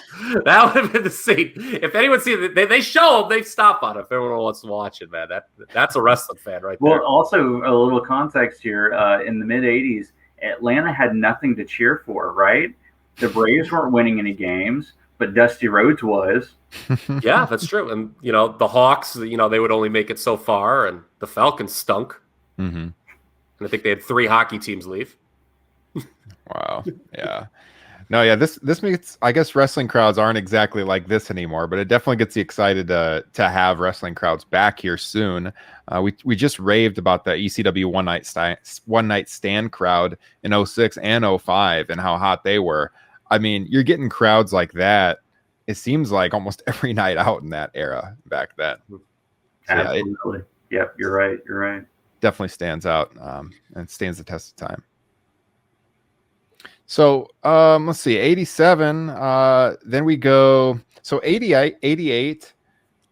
That would have been the scene. If anyone sees it, they show him, they stop on it. If everyone wants to watch it, man, that's a wrestling fan right there. Well, also a little context here. In the mid '80s, Atlanta had nothing to cheer for. Right? The Braves weren't winning any games, but Dusty Rhodes was. Yeah, that's true. And, the Hawks, they would only make it so far, and the Falcons stunk. Mm-hmm. And I think they had 3 hockey teams leave. Wow. Yeah. No, yeah, this makes, I guess wrestling crowds aren't exactly like this anymore, but it definitely gets you excited to have wrestling crowds back here soon. We just raved about the ECW one night stand crowd in 06 and 05 and how hot they were. I mean, you're getting crowds like that. It seems like almost every night out in that era back then. So, absolutely. Yep, you're right. You're right. Definitely stands out and stands the test of time. So let's see, 87. Then we go. So 88.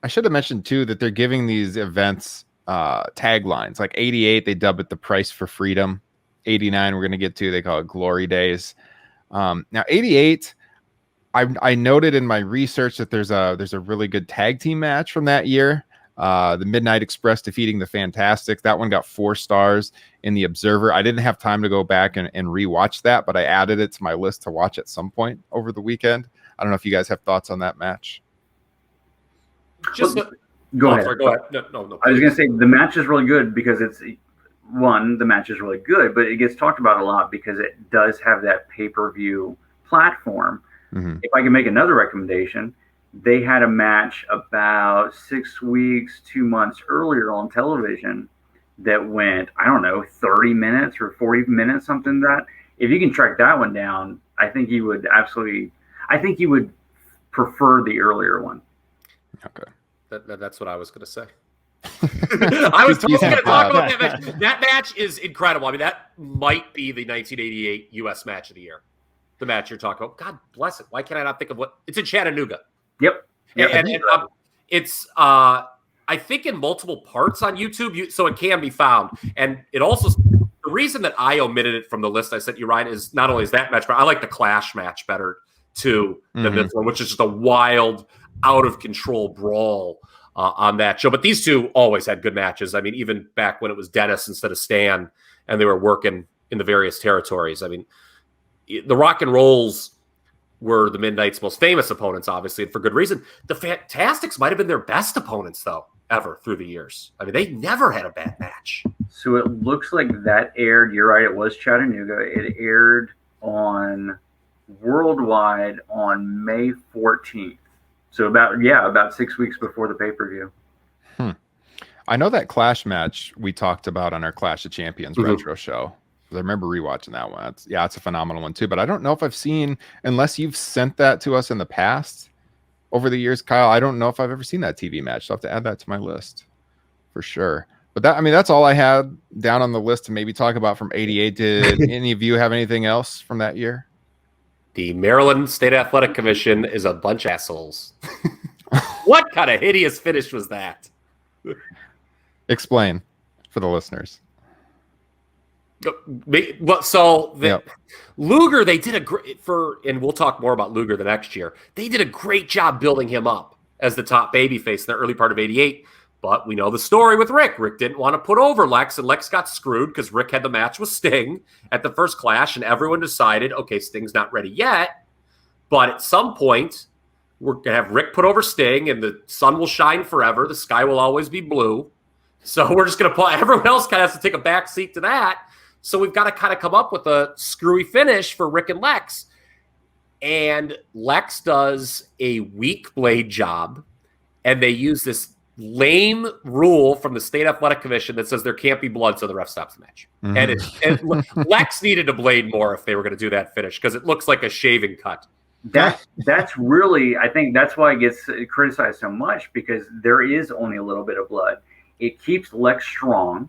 I should have mentioned too that they're giving these events taglines. Like 88, they dub it the price for freedom. 89, we're going to get to. They call it Glory Days. Now 88. I noted in my research that there's a really good tag team match from that year. The Midnight Express defeating the Fantastics. That one got 4 stars in the Observer. I didn't have time to go back and rewatch that, but I added it to my list to watch at some point over the weekend. I don't know if you guys have thoughts on that match. Go ahead. Go ahead. No. I was going to say the match is really good because the match is really good, but it gets talked about a lot because it does have that pay-per-view platform. Mm-hmm. If I can make another recommendation, they had a match about 6 weeks, 2 months earlier on television that went, I don't know, 30 minutes or 40 minutes, something that. If you can track that one down, I think you would prefer the earlier one. Okay. That's what I was going to say. I was going to talk about that match. That match is incredible. I mean, that might be the 1988 U.S. match of the year. The match you're talking about. God bless it. Why can't I not think of what? It's in Chattanooga. Yep. And it's, I think, in multiple parts on YouTube, so it can be found. And it also, the reason that I omitted it from the list I sent you, Ryan, is not only is that match, but I like the Clash match better, too, than this one, which is just a wild, out-of-control brawl on that show. But these two always had good matches. I mean, even back when it was Dennis instead of Stan, and they were working in the various territories. I mean, the Rock and Rolls were the Midnight's most famous opponents, obviously, and for good reason. The Fantastics might have been their best opponents, though, ever through the years. I mean, they never had a bad match. So it looks like that aired, you're right, it was Chattanooga. It aired on worldwide on May 14th. So about 6 weeks before the pay-per-view. I know that Clash match we talked about on our Clash of Champions retro show. I remember rewatching that one. It's a phenomenal one too. But I don't know if I've seen, unless you've sent that to us in the past over the years, Kyle. I don't know if I've ever seen that TV match. So I'll have to add that to my list for sure. But that's all I had down on the list to maybe talk about from 88. Did any of you have anything else from that year? The Maryland State Athletic Commission is a bunch of assholes. What kind of hideous finish was that? Explain for the listeners. Luger, they did a great and we'll talk more about Luger the next year. They did a great job building him up as the top babyface in the early part of 88. But we know the story with Rick. Rick didn't want to put over Lex, and Lex got screwed because Rick had the match with Sting at the first Clash, and everyone decided, okay, Sting's not ready yet, but at some point, we're going to have Rick put over Sting, and the sun will shine forever. The sky will always be blue. So we're just going to put everyone else kind of has to take a back seat to that. So we've got to kind of come up with a screwy finish for Rick and Lex. And Lex does a weak blade job, and they use this lame rule from the State Athletic Commission that says there can't be blood, so the ref stops the match. Mm-hmm. And Lex needed to blade more if they were going to do that finish because it looks like a shaving cut. That's really, I think that's why it gets criticized so much, because there is only a little bit of blood. It keeps Lex strong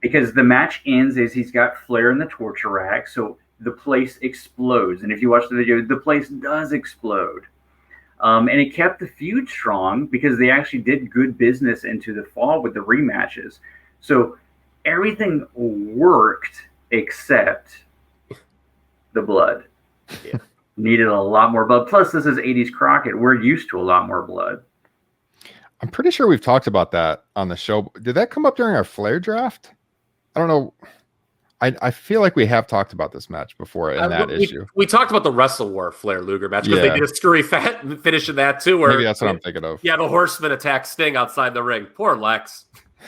because the match ends as he's got Flair in the torture rack, so the place explodes. And if you watch the video, the place does explode. And it kept the feud strong because they actually did good business into the fall with the rematches. So everything worked except the blood. Yeah. Needed a lot more blood. Plus, this is 80s Crockett. We're used to a lot more blood. I'm pretty sure we've talked about that on the show. Did that come up during our Flair draft? I don't know. I feel like we have talked about this match before in that issue. We talked about the Wrestle War Flair Luger match because they did a screwy finish in that too. Where maybe that's what I'm thinking of. Yeah, the Horseman attacked Sting outside the ring. Poor Lex.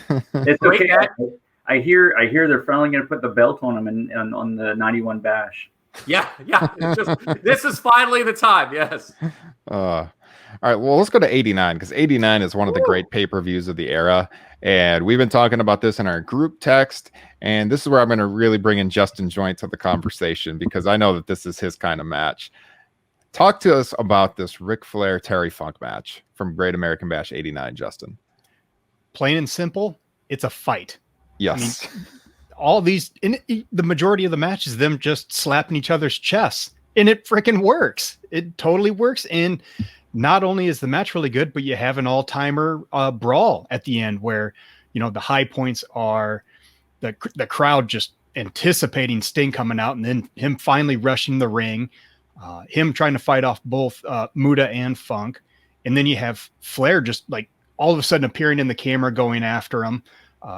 It's okay. I hear they're finally going to put the belt on him on the 91 Bash. Yeah. This is finally the time. Yes. All right. Well, let's go to 89 because 89 is one of the great pay-per-views of the era. And we've been talking about this in our group text. And this is where I'm going to really bring in Justin Joint to the conversation because I know that this is his kind of match. Talk to us about this Ric Flair Terry Funk match from Great American Bash 89, Justin. Plain and simple, it's a fight. Yes. I mean, all these, the majority of the match is them just slapping each other's chests. And it freaking works. It totally works. And not only is the match really good, but you have an all-timer brawl at the end where, the high points are the crowd just anticipating Sting coming out and then him finally rushing the ring, him trying to fight off both Muta and Funk. And then you have Flair just like all of a sudden appearing in the camera going after him.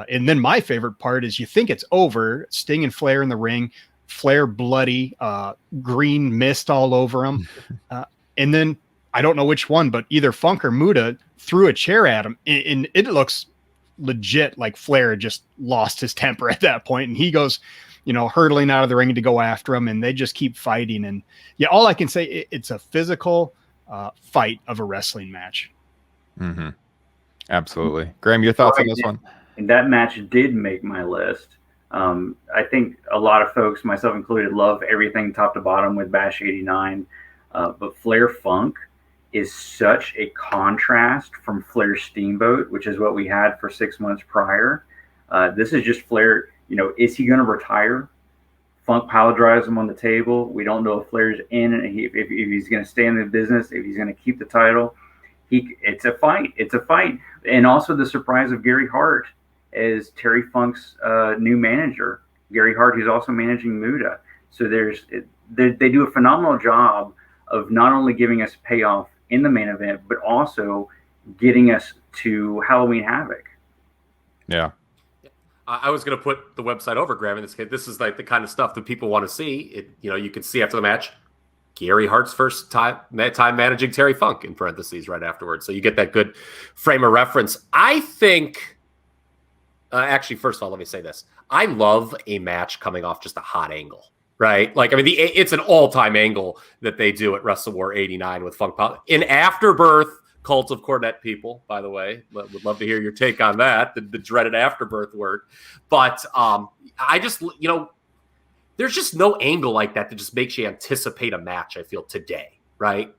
And then my favorite part is you think it's over, Sting and Flair in the ring, Flair bloody, green mist all over him. And then I don't know which one, but either Funk or Muta threw a chair at him. And it looks legit like Flair had just lost his temper at that point. And he goes, hurtling out of the ring to go after him. And they just keep fighting. And yeah, all I can say, it's a physical fight of a wrestling match. Mm-hmm. Absolutely. Graham, your thoughts on this one? And that match did make my list. I think a lot of folks, myself included, love everything top to bottom with Bash 89. But Flair Funk is such a contrast from Flair Steamboat, which is what we had for 6 months prior. This is just Flair. Is he going to retire? Funk pile drives him on the table. We don't know if Flair's in, and if he's going to stay in the business, if he's going to keep the title. It's a fight. It's a fight. And also the surprise of Gary Hart as Terry Funk's new manager. Gary Hart, who's also managing Muta. So they do a phenomenal job of not only giving us payoff in the main event, but also getting us to Halloween Havoc. Yeah. I was going to put the website over, Graham, in this case. This is like the kind of stuff that people want to see. You can see after the match, Gary Hart's first time managing Terry Funk in parentheses right afterwards. So you get that good frame of reference. I think, actually, first of all, let me say this. I love a match coming off just a hot angle. Right? It's an all-time angle that they do at Wrestle War 89 with Funk Pal. In Afterbirth, Cult of Cornette people, by the way. Would love to hear your take on that, the dreaded Afterbirth word. But I just, there's just no angle like that just makes you anticipate a match, I feel, today, right?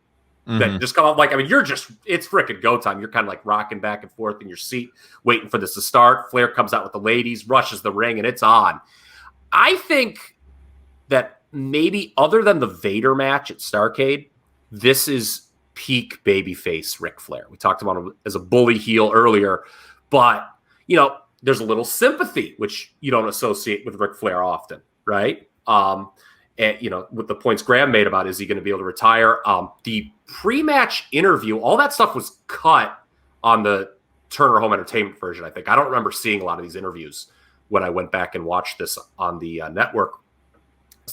that just come out like, I mean, it's freaking go time. You're kind of like rocking back and forth in your seat, waiting for this to start. Flair comes out with the ladies, rushes the ring, and it's on. I think that maybe other than the Vader match at Starrcade, this is peak babyface Ric Flair. We talked about him as a bully heel earlier, but, you know, there's a little sympathy, which you don't associate with Ric Flair often, right? And, you know, with the points Graham made about is he going to be able to retire? The pre-match interview, all that stuff was cut on the Turner Home Entertainment version, I think. I don't remember seeing a lot of these interviews when I went back and watched this on the network.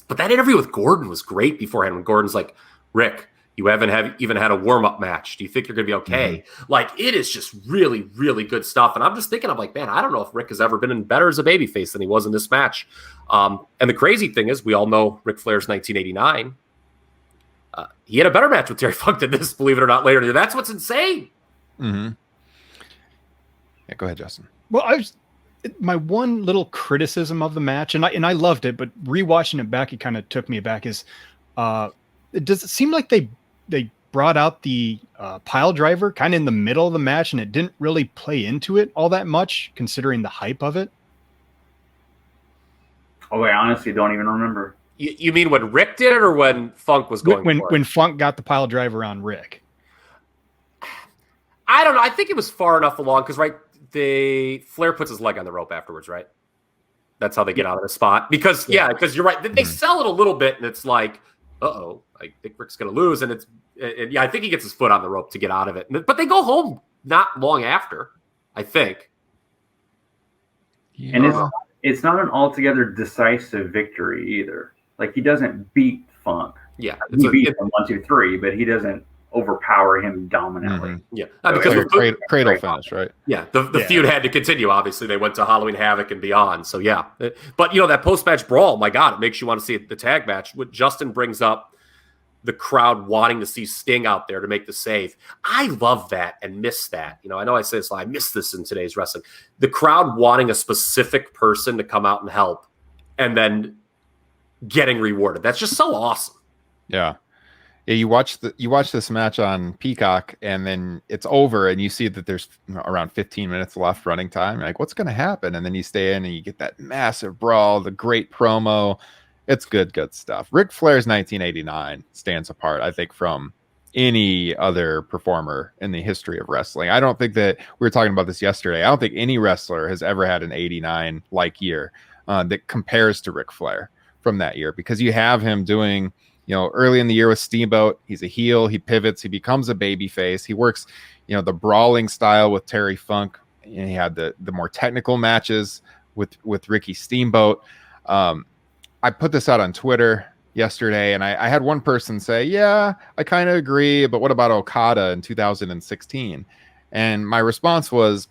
But that interview with Gordon was great beforehand when Gordon's like, Rick, you haven't even had a warm-up match. Do you think you're going to be okay? Like, it is just really, really good stuff. And I'm just thinking, I'm like, man, I don't know if Rick has ever been better as a babyface than he was in this match. And the crazy thing is, we all know Ric Flair's 1989. He had a better match with Terry Funk than this, believe it or not, later. That's what's insane. Yeah, go ahead, Justin. Well, my one little criticism of the match, and I loved it, but rewatching it back, it kind of took me aback, is does it seem like they brought out the pile driver kind of in the middle of the match, and it didn't really play into it all that much, considering the hype of it? Oh, I honestly don't even remember. You mean when Rick did it, or when Funk was going for it? When Funk got the pile driver on Rick? I don't know. I think it was far enough along because, right, Flair puts his leg on the rope afterwards, right? That's how they get out of the spot. Because you're right. They sell it a little bit, and it's like, uh-oh, I think Rick's going to lose. And I think he gets his foot on the rope to get out of it. But they go home not long after, I think. Yeah. And it's not an altogether decisive victory either. Like, he doesn't beat Funk. Yeah. He beats him 1, 2, 3, but he doesn't overpower him dominantly. Yeah. Because cradle finish, right? Yeah. The feud had to continue. Obviously, they went to Halloween Havoc and beyond. So, yeah. But, you know, that post-match brawl, my God, it makes you want to see the tag match. What Justin brings up, the crowd wanting to see Sting out there to make the save. I love that and miss that. You know, I know I say this, I miss this in today's wrestling. The crowd wanting a specific person to come out and help and then getting rewarded. That's just so awesome. Yeah. Yeah, you watch this match on Peacock, and then it's over, and you see that there's around 15 minutes left running time. You're like, what's going to happen? And then you stay in, and you get that massive brawl, the great promo. It's good stuff. Ric Flair's 1989 stands apart, I think, from any other performer in the history of wrestling. I don't think that we were talking about this yesterday. I don't think any wrestler has ever had an 89 like year that compares to Ric Flair from that year, because you have him doing, you know, early in the year with Steamboat, he's a heel, he pivots, he becomes a babyface, he works, you know, the brawling style with Terry Funk, and he had the more technical matches with Ricky Steamboat. I put this out on Twitter yesterday, and I had one person say, yeah, I kind of agree, but what about Okada in 2016? And my response was,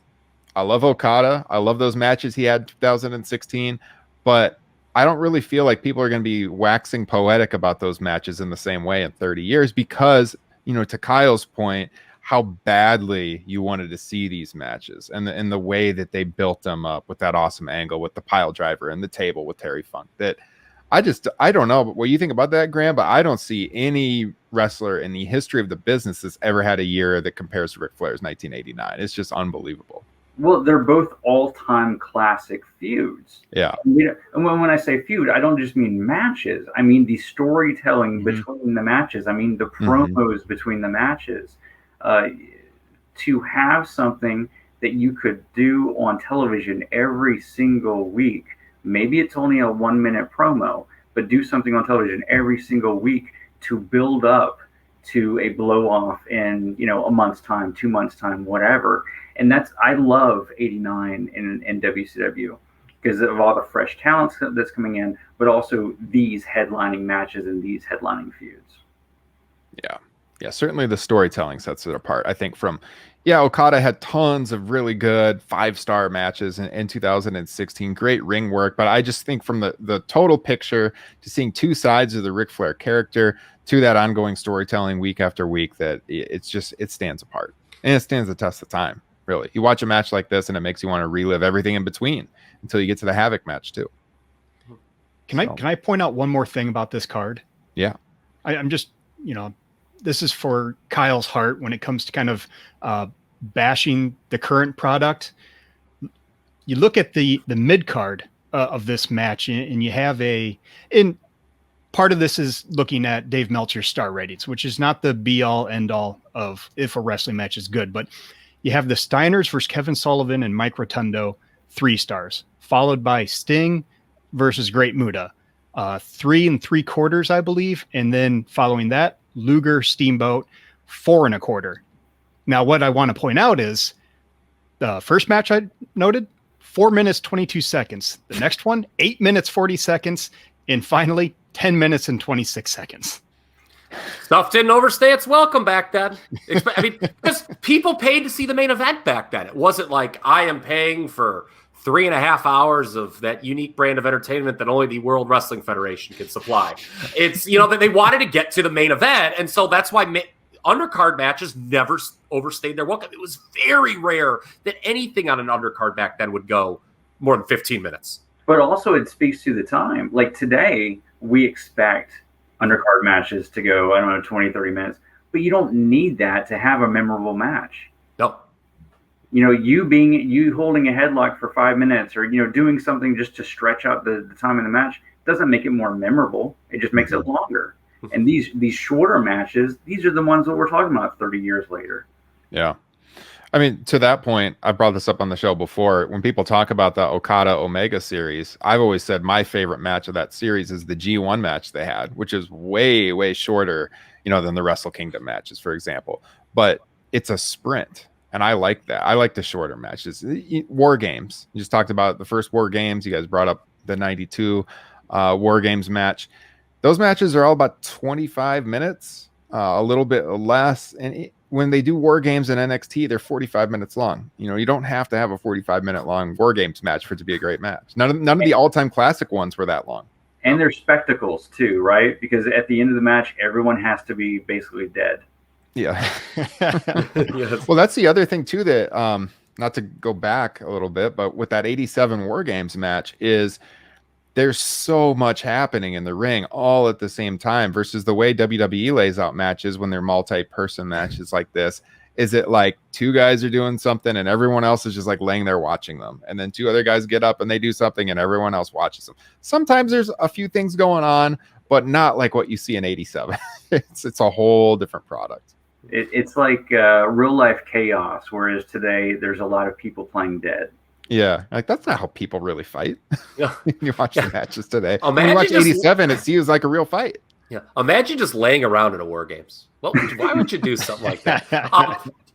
I love Okada, I love those matches he had in 2016, but I don't really feel like people are going to be waxing poetic about those matches in the same way in 30 years because, you know, to Kyle's point, how badly you wanted to see these matches and the way that they built them up with that awesome angle with the pile driver and the table with Terry Funk. That I don't know what you think about that, Graham, but I don't see any wrestler in the history of the business that's ever had a year that compares to Ric Flair's 1989. It's just unbelievable. Well, they're both all-time classic feuds. Yeah. And when I say feud, I don't just mean matches. I mean the storytelling between the matches. I mean the promos between the matches. To have something that you could do on television every single week, maybe it's only a 1-minute promo, but do something on television every single week to build up to a blow-off in, you know, a month's time, 2 months' time, whatever. And I love 89 in WCW because of all the fresh talents that's coming in, but also these headlining matches and these headlining feuds. Yeah, certainly the storytelling sets it apart. I think Okada had tons of really good 5-star matches in 2016, great ring work, but I just think from the total picture to seeing two sides of the Ric Flair character to that ongoing storytelling week after week, that it stands apart. And it stands the test of time. Really, you watch a match like this and it makes you want to relive everything in between until you get to the Havoc match too. Can I point out one more thing about this card? Yeah. I'm just, you know, this is for Kyle's heart when it comes to kind of bashing the current product. You look at the mid card of this match, and you have part of this is looking at Dave Meltzer's star ratings, which is not the be all end all of if a wrestling match is good, but you have the Steiners versus Kevin Sullivan and Mike Rotundo, 3 stars, followed by Sting versus Great Muta, 3 3/4, I believe. And then following that, Luger, Steamboat, 4 1/4. Now, what I want to point out is the first match I noted, 4 minutes, 22 seconds. The next one, 8 minutes, 40 seconds. And finally, 10 minutes and 26 seconds. Stuff didn't overstay its welcome back then. I mean, because people paid to see the main event back then. It wasn't like I am paying for 3.5 hours of that unique brand of entertainment that only the World Wrestling Federation can supply. It's, that they wanted to get to the main event. And so that's why undercard matches never overstayed their welcome. It was very rare that anything on an undercard back then would go more than 15 minutes. But also it speaks to the time. Like today, we expect undercard matches to go, 20, 30 minutes. But you don't need that to have a memorable match. No. You holding a headlock for 5 minutes or, doing something just to stretch out the time in the match doesn't make it more memorable. It just makes it longer. And these shorter matches, these are the ones that we're talking about 30 years later. Yeah. I mean, to that point, I brought this up on the show before. When people talk about the Okada Omega series, I've always said my favorite match of that series is the G1 match they had, which is way, way shorter, than the Wrestle Kingdom matches, for example. But it's a sprint, and I like that. I like the shorter matches. War Games. You just talked about the first War Games. You guys brought up the 92 War Games match. Those matches are all about 25 minutes, a little bit less. And when they do War Games in NXT, they're 45 minutes long. You don't have to have a 45-minute long War Games match for it to be a great match. None of the all-time classic ones were that long. And they're spectacles too, right? Because at the end of the match, everyone has to be basically dead. Yeah. Yes. Well, that's the other thing too that, not to go back a little bit, but with that 87 War Games match is there's so much happening in the ring all at the same time versus the way WWE lays out matches when they're multi-person matches like this. Is it like 2 guys are doing something and everyone else is just like laying there watching them? And then 2 other guys get up and they do something and everyone else watches them. Sometimes there's a few things going on, but not like what you see in 87. It's a whole different product. It's like real life chaos, whereas today there's a lot of people playing dead. Yeah, like that's not how people really fight. Yeah. You watch the matches today. Imagine when you watch just 87, it seems like a real fight. Yeah. Imagine just laying around in a War Games. Well, why would you do something like that?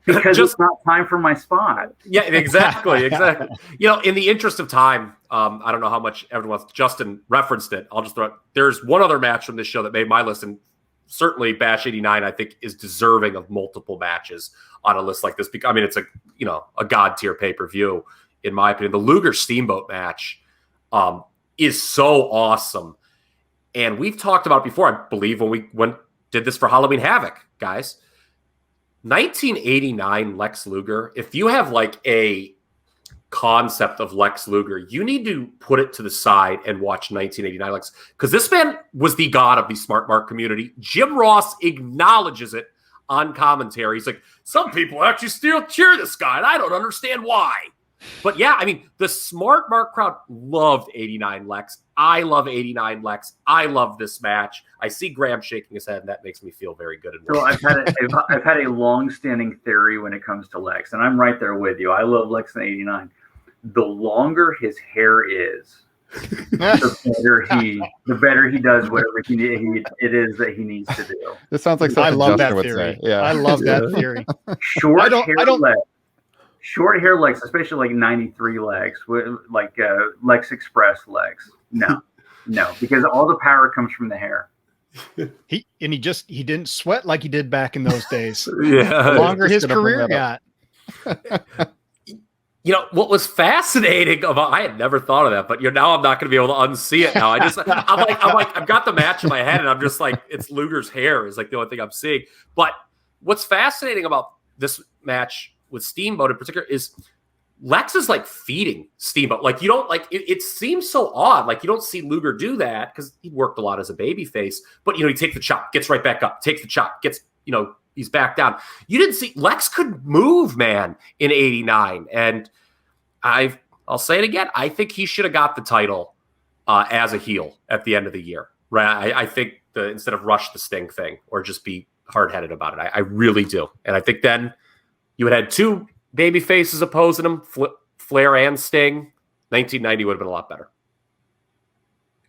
Because it's not time for my spot. Yeah, exactly. In the interest of time, I don't know how much everyone, Justin referenced it. I'll just throw it. There's one other match from this show that made my list, and certainly Bash 89, I think, is deserving of multiple matches on a list like this. Because, I mean, it's a god tier pay-per-view, in my opinion. The Luger Steamboat match is so awesome. And we've talked about it before, I believe, when we did this for Halloween Havoc, guys. 1989 Lex Luger, if you have like a concept of Lex Luger, you need to put it to the side and watch 1989 Lex, because this man was the god of the Smart Mark community. Jim Ross acknowledges it on commentary. He's like, some people actually still cheer this guy, and I don't understand why. But yeah, I mean, the Smart Mark crowd loved 89 Lex. I love 89 Lex. I love this match. I see Graham shaking his head, and that makes me feel very good. So I've had a long-standing theory when it comes to Lex, and I'm right there with you. I love Lex in 89. The longer his hair is, the better he does whatever it is that he needs to do. This sounds like something Justin would say. Yeah, I love that theory. Short hair legs, especially like 93 legs, like Lex Express legs. No, because all the power comes from the hair. He didn't sweat like he did back in those days. Yeah, the longer his career got. What was fascinating about, I had never thought of that, but now I'm not going to be able to unsee it now. I've got the match in my head, and I'm just like, it's Luger's hair is like the only thing I'm seeing. But what's fascinating about this match with Steamboat in particular is Lex is like feeding Steamboat. Like you don't like it seems so odd. Like you don't see Luger do that because he worked a lot as a babyface, but he takes the chop, gets right back up, takes the chop, gets he's back down. You didn't see Lex could move, man, in 89. And I'll say it again. I think he should have got the title as a heel at the end of the year. Right. I think instead of rush the Sting thing or just be hard-headed about it. I really do. And I think then you would have had two baby faces opposing him, Flair and Sting. 1990 would have been a lot better.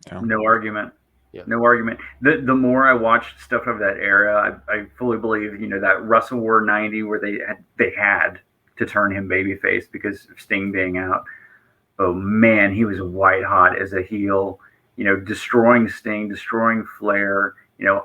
Yeah. No argument. Yeah. No argument. The more I watched stuff of that era, I fully believe, that Wrestle War 90 where they had to turn him babyface because of Sting being out. Oh man, he was white hot as a heel, destroying Sting, destroying Flair.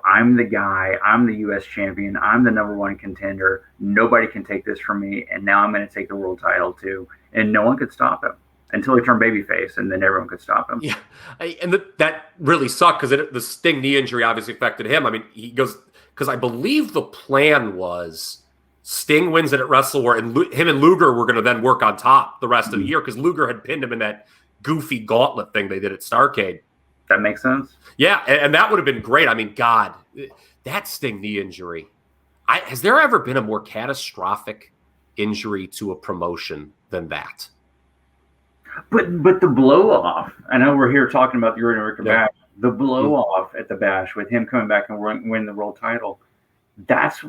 I'm the guy, I'm the U.S. champion, I'm the #1 contender. Nobody can take this from me. And now I'm going to take the world title too. And no one could stop him until he turned babyface, and then everyone could stop him. Yeah. And that really sucked because the Sting knee injury obviously affected him. I mean, he goes, because I believe the plan was Sting wins it at Wrestle War, and him and Luger were going to then work on top the rest of the year because Luger had pinned him in that goofy gauntlet thing they did at Starrcade. That makes sense. Yeah, and that would have been great. I mean, God, that Sting knee injury. Has there ever been a more catastrophic injury to a promotion than that? But the blow off. I know we're here talking about the Ric Bash. The blow off at the Bash with him coming back and win the world title. That's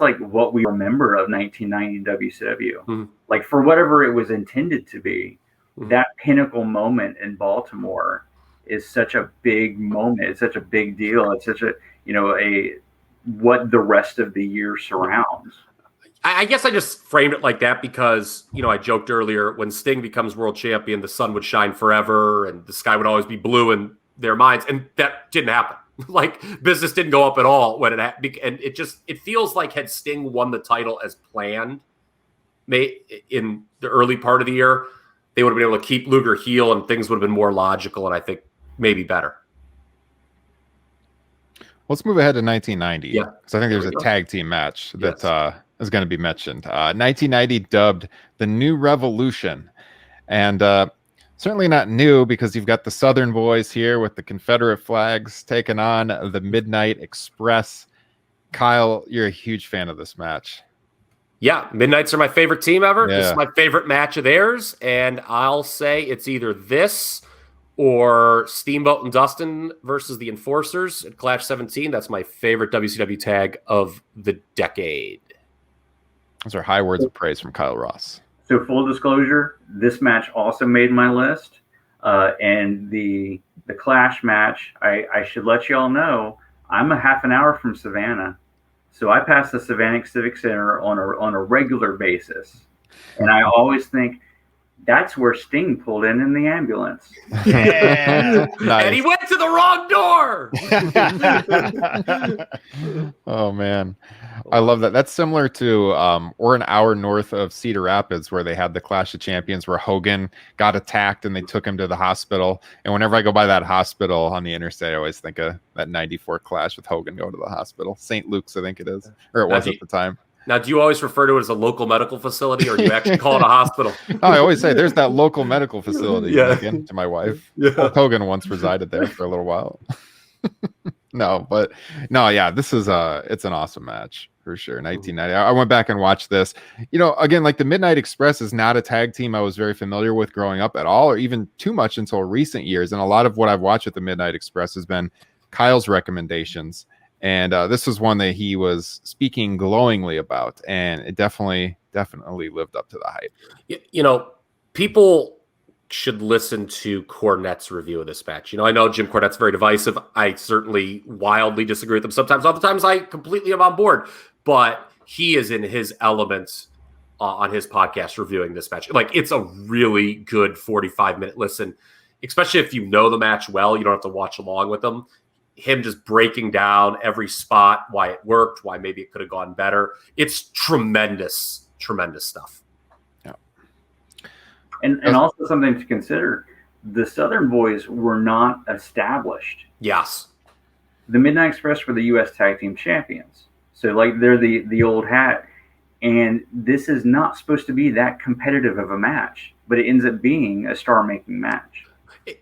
like what we remember of 1990 WCW. Mm-hmm. Like for whatever it was intended to be, that pinnacle moment in Baltimore is such a big moment. It's such a big deal. It's such a what the rest of the year surrounds. I guess I just framed it like that because, I joked earlier, when Sting becomes world champion, the sun would shine forever and the sky would always be blue in their minds. And that didn't happen. Like, business didn't go up at all when it happened. And it feels like had Sting won the title as planned in the early part of the year, they would have been able to keep Luger heel and things would have been more logical and I think maybe better. Let's move ahead to 1990. Yeah. Because I think there's a tag team match that is going to be mentioned. 1990 dubbed the New Revolution. And certainly not new because you've got the Southern boys here with the Confederate flags taking on the Midnight Express. Kyle, you're a huge fan of this match. Yeah, Midnights are my favorite team ever. Yeah. This is my favorite match of theirs. And I'll say it's either this or Steamboat and Dustin versus the Enforcers at Clash 17. That's my favorite WCW tag of the decade. Those are high words of praise from Kyle Ross. So full disclosure, this match also made my list. And the Clash match, I should let you all know, I'm a half an hour from Savannah. So I pass the Savannah Civic Center on a regular basis. And I always think, that's where Sting pulled in the ambulance. Yeah. Nice. And he went to the wrong door. Oh, man. I love that. That's similar to or an hour north of Cedar Rapids where they had the Clash of Champions where Hogan got attacked and they took him to the hospital. And whenever I go by that hospital on the interstate, I always think of that 94 Clash with Hogan going to the hospital. St. Luke's, I think it is. Or it was at the time. Now, do you always refer to it as a local medical facility or do you actually call it a hospital? Oh, I always say there's that local medical facility to my wife. Yeah. Hogan once resided there for a little while. This is it's an awesome match for sure. 1990. I went back and watched this. Again, like the Midnight Express is not a tag team I was very familiar with growing up at all, or even too much until recent years. And a lot of what I've watched with the Midnight Express has been Kyle's recommendations. And this was one that he was speaking glowingly about, and it definitely lived up to the hype. People should listen to Cornette's review of this match. I know Jim Cornette's very divisive. I certainly wildly disagree with him sometimes. Other times I completely am on board. But he is in his elements on his podcast reviewing this match. Like, it's a really good 45-minute listen, especially if you know the match well. You don't have to watch along with them. Him just breaking down every spot, why it worked, why maybe it could have gone better. It's tremendous stuff. Yeah. And also something to consider, the Southern boys were not established. Yes. The Midnight Express were the U.S. Tag Team Champions. So, like, they're the old hat. And this is not supposed to be that competitive of a match, but it ends up being a star-making match.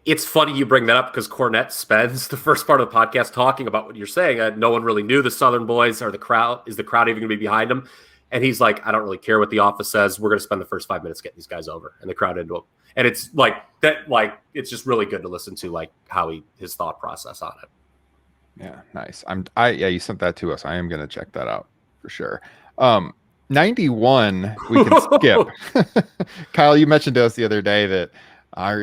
It's funny you bring that up because Cornette spends the first part of the podcast talking about what you're saying. No one really knew the Southern boys or the crowd. Is the crowd even going to be behind him? And he's like, I don't really care what the office says. We're going to spend the first 5 minutes getting these guys over, and the crowd into him. And it's like that. Like it's just really good to listen to, like how his thought process on it. Yeah, nice. You sent that to us. I am going to check that out for sure. 91 we can skip. Kyle, you mentioned to us the other day that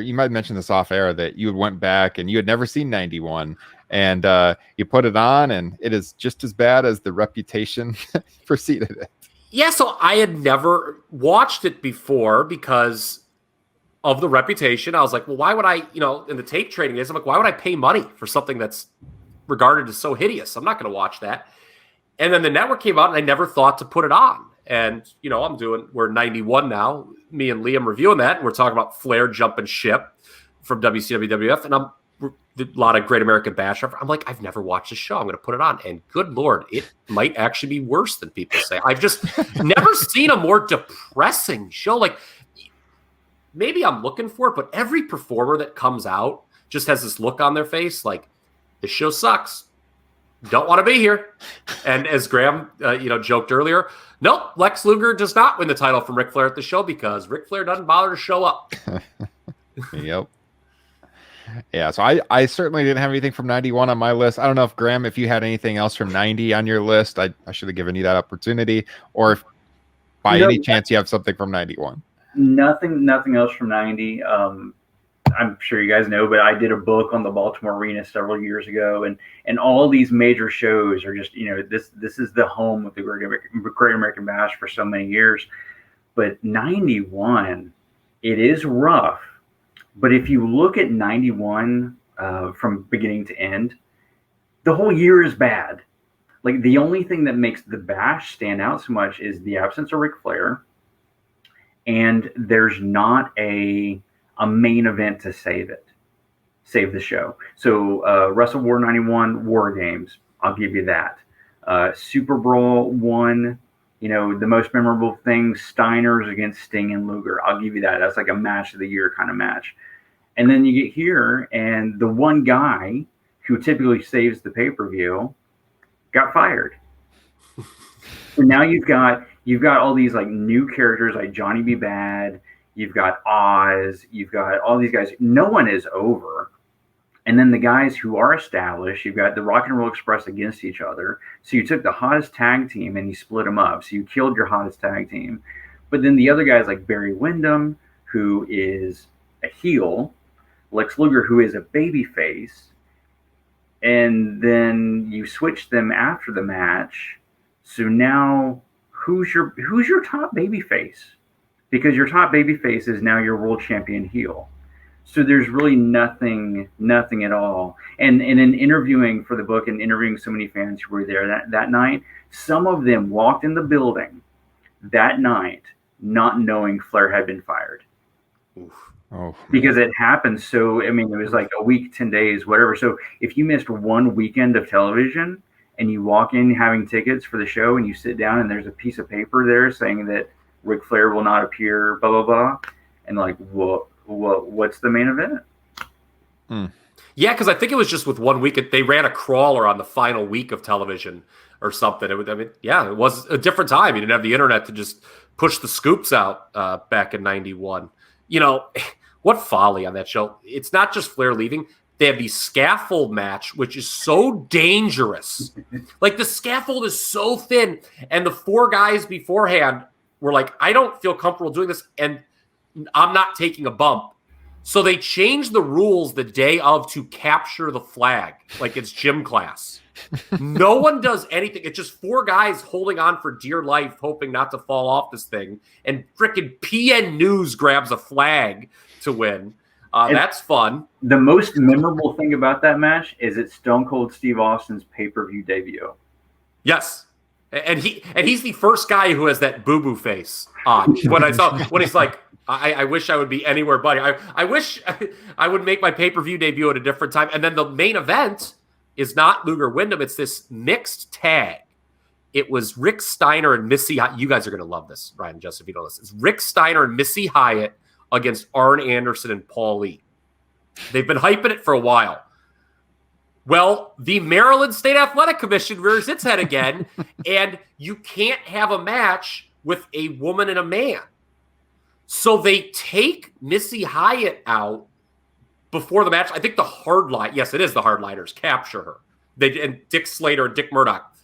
you might mention this off air that you went back and you had never seen 91 and you put it on and it is just as bad as the reputation preceded it. Yeah, so I had never watched it before because of the reputation. I was like, well, why would I, in the tape trading days, I'm like, why would I pay money for something that's regarded as so hideous? I'm not going to watch that. And then the network came out and I never thought to put it on. And, we're 91 now, me and Liam reviewing that. And we're talking about Flair jumping ship from WCW, WF. And a lot of Great American Bash. I'm like, I've never watched this show. I'm going to put it on. And good Lord, it might actually be worse than people say. I've just never seen a more depressing show. Like, maybe I'm looking for it, but every performer that comes out just has this look on their face like, this show sucks. Don't want to be here. And as Graham, joked earlier, nope, Lex Luger does not win the title from Ric Flair at the show because Ric Flair doesn't bother to show up. Yep. Yeah, so I certainly didn't have anything from 91 on my list. I don't know if Graham, if you had anything else from 90 on your list, I should have given you that opportunity, or if by any chance you have something from 91. Nothing else from 90. I'm sure you guys know, but I did a book on the Baltimore Arena several years ago, and all these major shows are just, this is the home of the Great American Bash for so many years. But 91, it is rough. But if you look at 91 from beginning to end, the whole year is bad. Like the only thing that makes the Bash stand out so much is the absence of Ric Flair, and there's not a main event to save the show. So Wrestle War 91, War Games, I'll give you that. Super Brawl 1, the most memorable thing, Steiners against Sting and Luger, I'll give you that. That's like a match of the year kind of match. And then you get here, and the one guy who typically saves the pay-per-view got fired. So now you've got all these like new characters like Johnny B. Bad. You've got Oz. You've got all these guys. No one is over. And then the guys who are established, you've got the Rock and Roll Express against each other. So you took the hottest tag team and you split them up. So you killed your hottest tag team. But then the other guys like Barry Windham, who is a heel, Lex Luger, who is a babyface, and then you switch them after the match. So now who's your top babyface? Because your top babyface is now your world champion heel. So there's really nothing at all. And in interviewing for the book and interviewing so many fans who were there that night, some of them walked in the building that night not knowing Flair had been fired. Oof. Oh, because it happened. So, it was like a week, 10 days, whatever. So if you missed one weekend of television and you walk in having tickets for the show and you sit down and there's a piece of paper there saying that Ric Flair will not appear, blah, blah, blah. And like, what's the main event? Yeah, because I think it was just with 1 week. They ran a crawler on the final week of television or something. It was a different time. You didn't have the internet to just push the scoops out back in 91. What folly on that show. It's not just Flair leaving. They have the scaffold match, which is so dangerous. Like the scaffold is so thin. And the four guys beforehand were like, I don't feel comfortable doing this. And I'm not taking a bump. So they changed the rules the day of to capture the flag. Like it's gym class. No one does anything. It's just four guys holding on for dear life, hoping not to fall off this thing. And frickin' PN News grabs a flag to win. That's fun. The most memorable thing about that match is it's Stone Cold Steve Austin's pay-per-view debut. Yes. And he's the first guy who has that boo-boo face on. When he's like, I wish I would be anywhere but I wish I would make my pay-per-view debut at a different time. And then the main event is not Luger Wyndham. It's this mixed tag. It was Rick Steiner and Missy. You guys are going to love this, Ryan and Justin, if you know this. It's Rick Steiner and Missy Hyatt against Arn Anderson and Paul Lee. They've been hyping it for a while. Well, the Maryland State Athletic Commission rears its head again, and you can't have a match with a woman and a man. So they take Missy Hyatt out before the match. I think the Hardline, yes, it is the Hardliners, capture her. And Dick Slater and Dick Murdoch.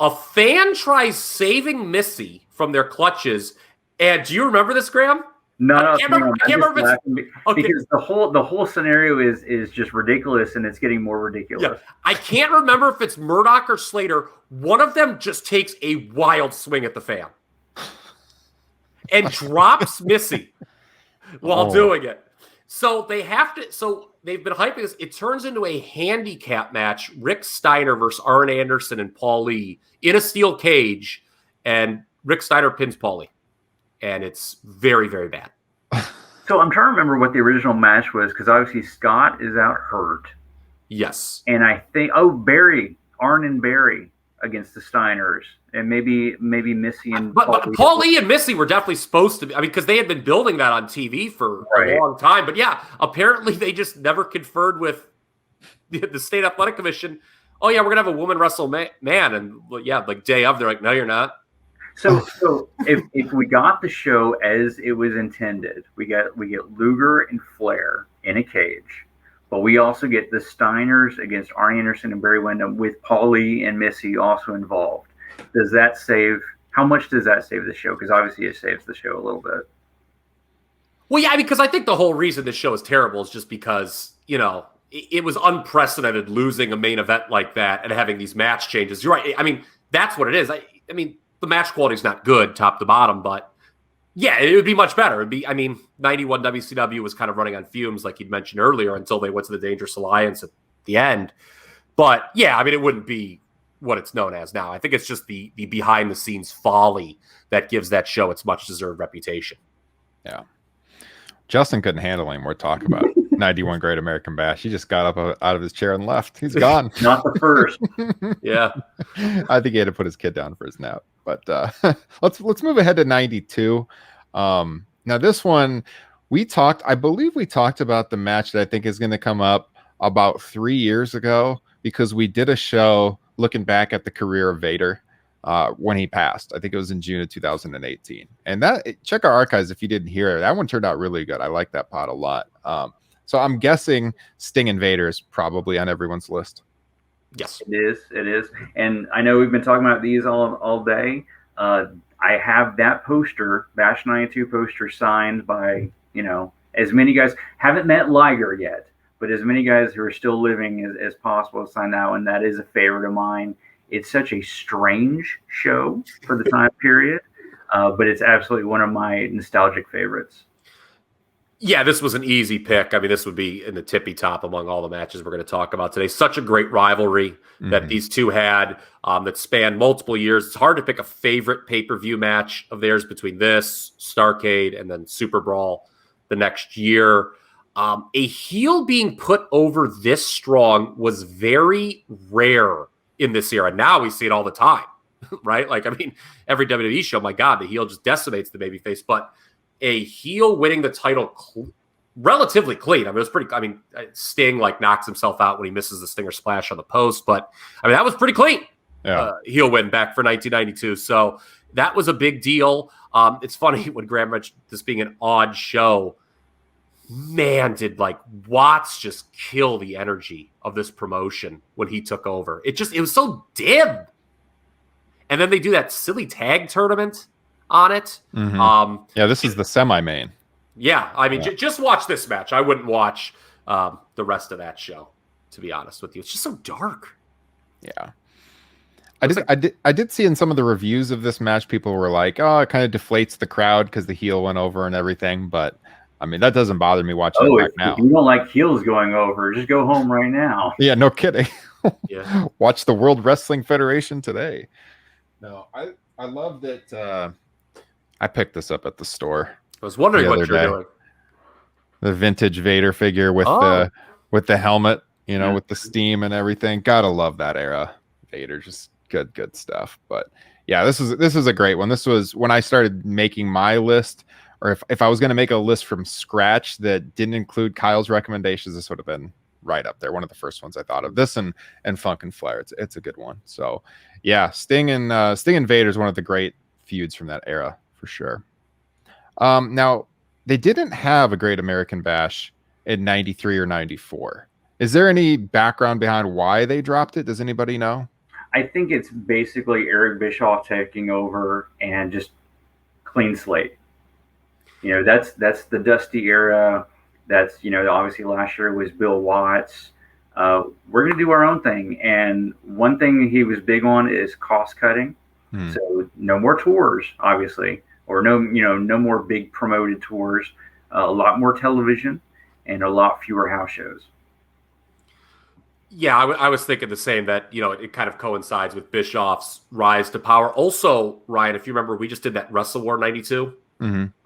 A fan tries saving Missy from their clutches. And do you remember this, Graham? No, I can't remember if it's, okay. Because the whole scenario is just ridiculous, and it's getting more ridiculous. Yeah. I can't remember if it's Murdoch or Slater. One of them just takes a wild swing at the fan and drops Missy while doing it. So they have to. So they've been hyping this. It turns into a handicap match: Rick Steiner versus Arn Anderson and Paul Lee in a steel cage, and Rick Steiner pins Paul Lee. And it's very, very bad. So I'm trying to remember what the original match was, because obviously Scott is out hurt. Yes. And I think, Arn and Barry against the Steiners. And maybe Missy and But Paul Lee and Missy were definitely supposed to be, because they had been building that on TV for a long time. But yeah, apparently they just never conferred with the State Athletic Commission. Oh, yeah, we're going to have a woman wrestle man. And yeah, like day of, they're like, no, you're not. So if we got the show as it was intended, we get Luger and Flair in a cage, but we also get the Steiners against Arn Anderson and Barry Windham with Paul Lee and Missy also involved. Does that save? How much does that save the show? Because obviously it saves the show a little bit. Well, yeah, because I think the whole reason this show is terrible is just because, it was unprecedented losing a main event like that and having these match changes. You're right. I mean, that's what it is. I mean, the match quality is not good top to bottom, but yeah, it would be much better. It'd be, 91 WCW was kind of running on fumes, like you'd mentioned earlier, until they went to the Dangerous Alliance at the end. But yeah, it wouldn't be what it's known as now. I think it's just the behind the scenes folly that gives that show its much deserved reputation. Yeah. Justin couldn't handle any more talk about 91 Great American Bash. He just got up out of his chair and left. He's gone. Not the first. Yeah. I think he had to put his kid down for his nap. But let's move ahead to 92. Now this one, I believe we talked about the match that I think is going to come up about 3 years ago, because we did a show looking back at the career of Vader when he passed. I think it was in June of 2018. And check our archives if you didn't hear it. That one turned out really good. I like that pod a lot. So I'm guessing Sting and Vader is probably on everyone's list. Yes, it is. And I know we've been talking about these all day. I have that poster, Bash 92 poster, signed by, as many guys. Haven't met Liger yet, but as many guys who are still living as possible sign that one. That is a favorite of mine. It's such a strange show for the time period, but it's absolutely one of my nostalgic favorites. Yeah, this was an easy pick. This would be in the tippy top among all the matches we're going to talk about today. Such a great rivalry that these two had that spanned multiple years. It's hard to pick a favorite pay-per-view match of theirs between this, Starrcade, and then Super Brawl the next year. A heel being put over this strong was very rare in this era. Now we see it all the time, right? Every WWE show, my God, the heel just decimates the babyface, but a heel winning the title relatively clean. It was pretty. Sting knocks himself out when he misses the Stinger Splash on the post, but that was pretty clean. Yeah, heel win back for 1992. So that was a big deal. It's funny when Graham mentioned this being an odd show. Man, did Watts just kill the energy of this promotion when he took over? It was so dim. And then they do that silly tag tournament on it. Mm-hmm. This is the semi-main. Yeah, just watch this match. I wouldn't watch the rest of that show, to be honest with you. It's just so dark. Yeah. I did see in some of the reviews of this match, people were like, oh, it kind of deflates the crowd because the heel went over and everything. But, that doesn't bother me watching it right now. If you don't like heels going over, just go home right now. Yeah, no kidding. Yeah. Watch the World Wrestling Federation today. No, I love that. I picked this up at the store. I was wondering what you're doing. The vintage Vader figure with the helmet, with the steam and everything. Gotta love that era. Vader, just good stuff. But yeah, this is a great one. This was when I started making my list or if I was going to make a list from scratch that didn't include Kyle's recommendations, this would have been right up there. One of the first ones I thought of. This and Funk and Flair. It's a good one. So yeah, Sting and Vader is one of the great feuds from that era for sure. Now they didn't have a Great American Bash in 93 or 94. Is there any background behind why they dropped it? Does anybody know? I think it's basically Eric Bischoff taking over and just clean slate. That's the Dusty era. That's, obviously last year was Bill Watts. We're going to do our own thing. And one thing he was big on is cost cutting. So no more tours, obviously, or no more big promoted tours, a lot more television and a lot fewer house shows. Yeah, I was thinking the same, that, it kind of coincides with Bischoff's rise to power. Also, Ryan, if you remember, we just did that Wrestle War 92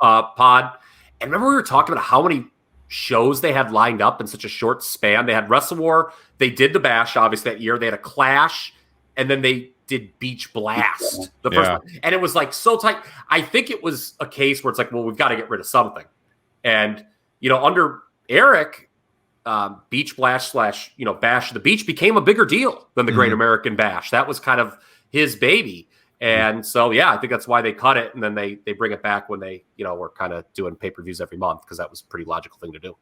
pod. And remember we were talking about how many shows they had lined up in such a short span. They had Wrestle War. They did the Bash, obviously, that year. They had a Clash. And then they did Beach Blast, the first one. And it was like so tight. I think it was a case where it's like, well, we've got to get rid of something. And, under Eric, Beach Blast / Bash of the Beach became a bigger deal than the Great American Bash. That was kind of his baby. And so, yeah, I think that's why they cut it. And then they bring it back when they, were kind of doing pay-per-views every month, because that was a pretty logical thing to do.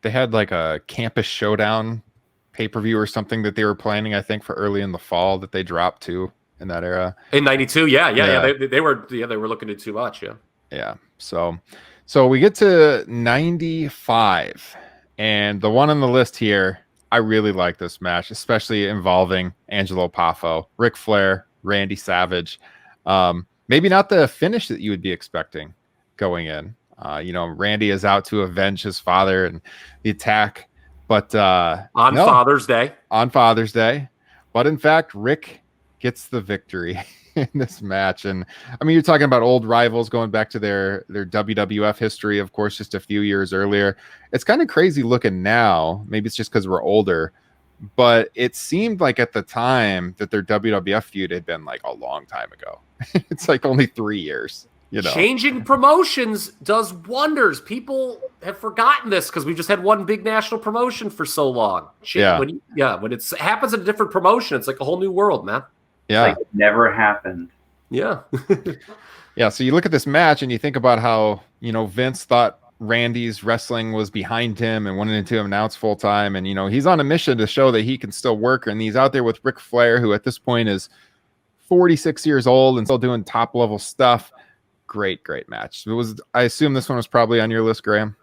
They had like a Campus Showdown pay-per-view or something that they were planning, I think, for early in the fall that they dropped too in that era. In 92, yeah. They were looking to do too much, yeah. Yeah. So we get to 95, and the one on the list here, I really like this match, especially involving Angelo Poffo, Ric Flair, Randy Savage. Maybe not the finish that you would be expecting going in. Randy is out to avenge his father and the attack, but on Father's Day. But in fact, Rick gets the victory in this match. And I mean, you're talking about old rivals going back to their WWF history, of course, just a few years earlier. It's kind of crazy looking now. Maybe it's just because we're older, but it seemed like at the time that their WWF feud had been like a long time ago. It's like only 3 years. Changing promotions does wonders. People have forgotten this because we just had one big national promotion for so long. When it happens in a different promotion, it's like a whole new world, man. Yeah, like it never happened. Yeah. Yeah. So you look at this match and you think about how Vince thought Randy's wrestling was behind him and wanted to announce full time, and he's on a mission to show that he can still work, and he's out there with Ric Flair, who at this point is 46 years old and still doing top level stuff. Great match. I assume this one was probably on your list, Graham.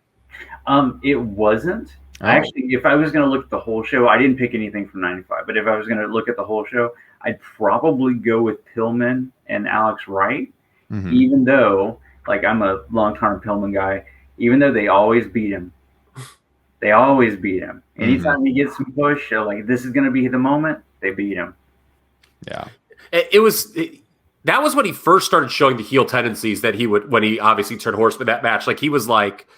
It wasn't. Oh. Actually, if I was going to look at the whole show, I didn't pick anything from 95, but if I was going to look at the whole show, I'd probably go with Pillman and Alex Wright, even though, like, I'm a long-term Pillman guy, even though they always beat him. They always beat him. Anytime he gets some push, like, this is going to be the moment, they beat him. Yeah. That was when he first started showing the heel tendencies that he would, when he obviously turned horseman that match. Like, he was like,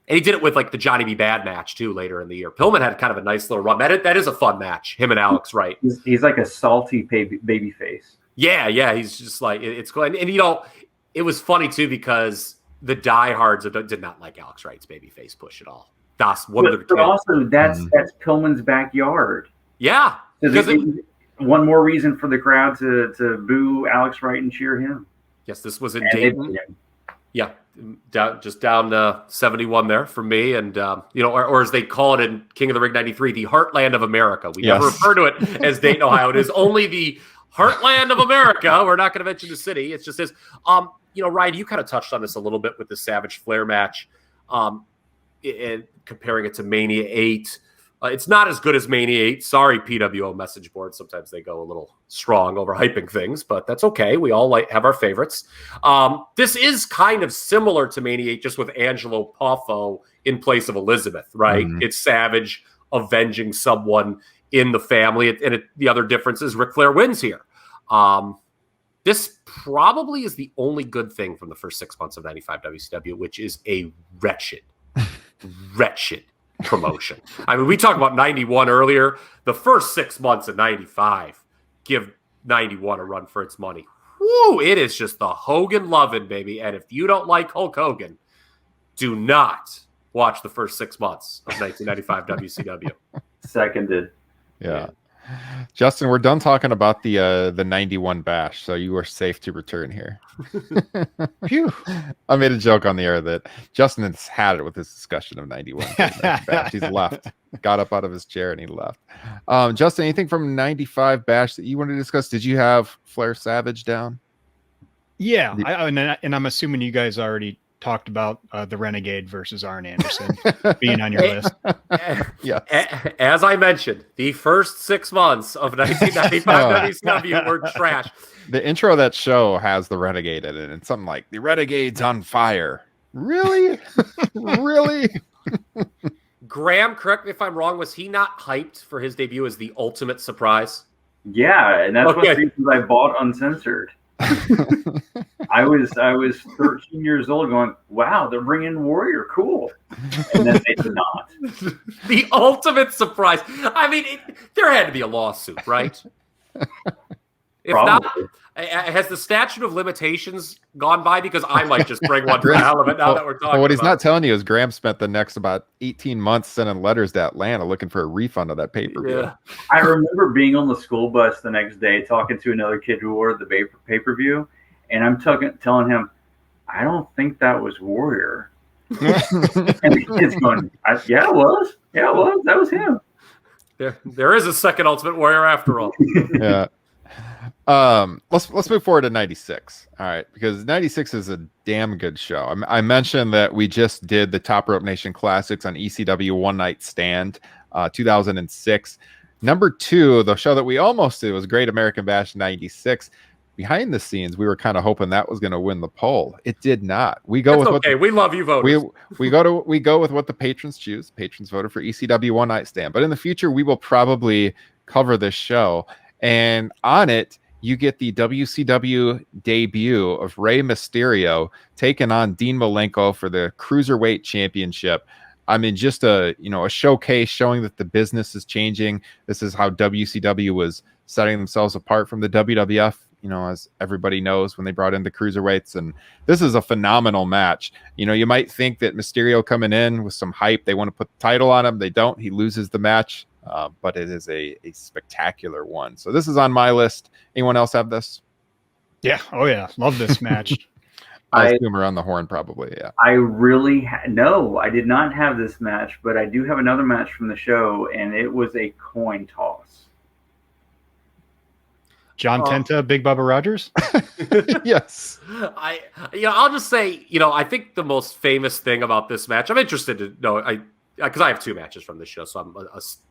and he did it with like the Johnny B. Bad match too later in the year. Pillman had kind of a nice little run. That is a fun match, him and Alex Wright. He's like a salty baby face. Yeah. He's just like, it's cool. And it was funny too, because the diehards did not like Alex Wright's babyface push at all. That's but also that's Pillman's backyard. Yeah. One more reason for the crowd to boo Alex Wright and cheer him. Yes, this was in Dayton. Yeah, down to 71 there for me, and or as they call it in King of the Ring 93, the Heartland of America. We never refer to it as Dayton, Ohio. It is only the Heartland of America. We're not going to mention the city. It's just this. Ryan, you kind of touched on this a little bit with the Savage Flair match, and comparing it to Mania 8. It's not as good as Mania 8. Sorry, PWO message board. Sometimes they go a little strong over hyping things, but that's okay. We all have our favorites. This is kind of similar to Mania 8, just with Angelo Poffo in place of Elizabeth, right? It's Savage avenging someone in the family, the other difference is Ric Flair wins here. This probably is the only good thing from the first 6 months of 95 WCW, which is a wretched promotion. I mean, we talked about 91 earlier. The first 6 months of 95 give 91 a run for its money. whoo, it is just the Hogan loving, baby. And if you don't like Hulk Hogan, do not watch the first 6 months of 1995 WCW. Seconded. Yeah. Justin, we're done talking about the 91 bash, so you are safe to return here. Phew. I made a joke on the air that Justin has had it with this discussion of 91 bash. He's left, got up out of his chair and he left. Justin, anything from 95 bash that you want to discuss? Did you have Flair Savage down? Yeah, and I'm assuming you guys already talked about the Renegade versus Arn Anderson being on your list. Yes. As I mentioned, the first 6 months of 1995 WCW were trash. The intro of that show has the Renegade in it, and something like, the Renegade's on fire. Really? Really? Graham, correct me if I'm wrong, was he not hyped for his debut as the ultimate surprise? Yeah, and that's one of the reasons I bought Uncensored. I was 13 years old going, wow, they're bringing Warrior, cool. And then they did not. The ultimate surprise. I mean, there had to be a lawsuit, right? If Probably. not, has the statute of limitations gone by? Because I might just bring one to the hell of it now that we're talking what he's about not telling you is Graham spent the next about 18 months sending letters to Atlanta looking for a refund of that pay-per-view. Yeah. I remember being on the school bus the next day talking to another kid who wore the pay-per-view, and I'm telling him, I don't think that was Warrior. And the kid's going, yeah, it was. Yeah, it was. That was him. There is a second Ultimate Warrior after all. Yeah. Let's move forward to 96. All right, because 96 is a damn good show. I mentioned that we just did the Top Rope Nation Classics on ECW One Night Stand 2006. Number 2, the show that we almost did, was Great American Bash 96. Behind the scenes, we were kind of hoping that was going to win the poll. It did not. We go That's with okay. We love you, voters. We go with what the patrons choose. Patrons voted for ECW One Night Stand. But in the future, we will probably cover this show, and on it, you get the WCW debut of Rey Mysterio taking on Dean Malenko for the Cruiserweight Championship. I mean, just a showcase showing that the business is changing. This is how WCW was setting themselves apart from the WWF, as everybody knows, when they brought in the Cruiserweights. And this is a phenomenal match. You might think that Mysterio coming in with some hype, they want to put the title on him. They don't. He loses the match. But it is a spectacular one. So this is on my list. Anyone else have this? Yeah. Oh, yeah. Love this match. I assume around the horn, probably. Yeah. I really no, I did not have this match, but I do have another match from the show, and it was a coin toss. John Tenta, Big Bubba Rogers? Yes. I'll just say, I think the most famous thing about this match, I'm interested to know, because I have 2 matches from this show, so I'm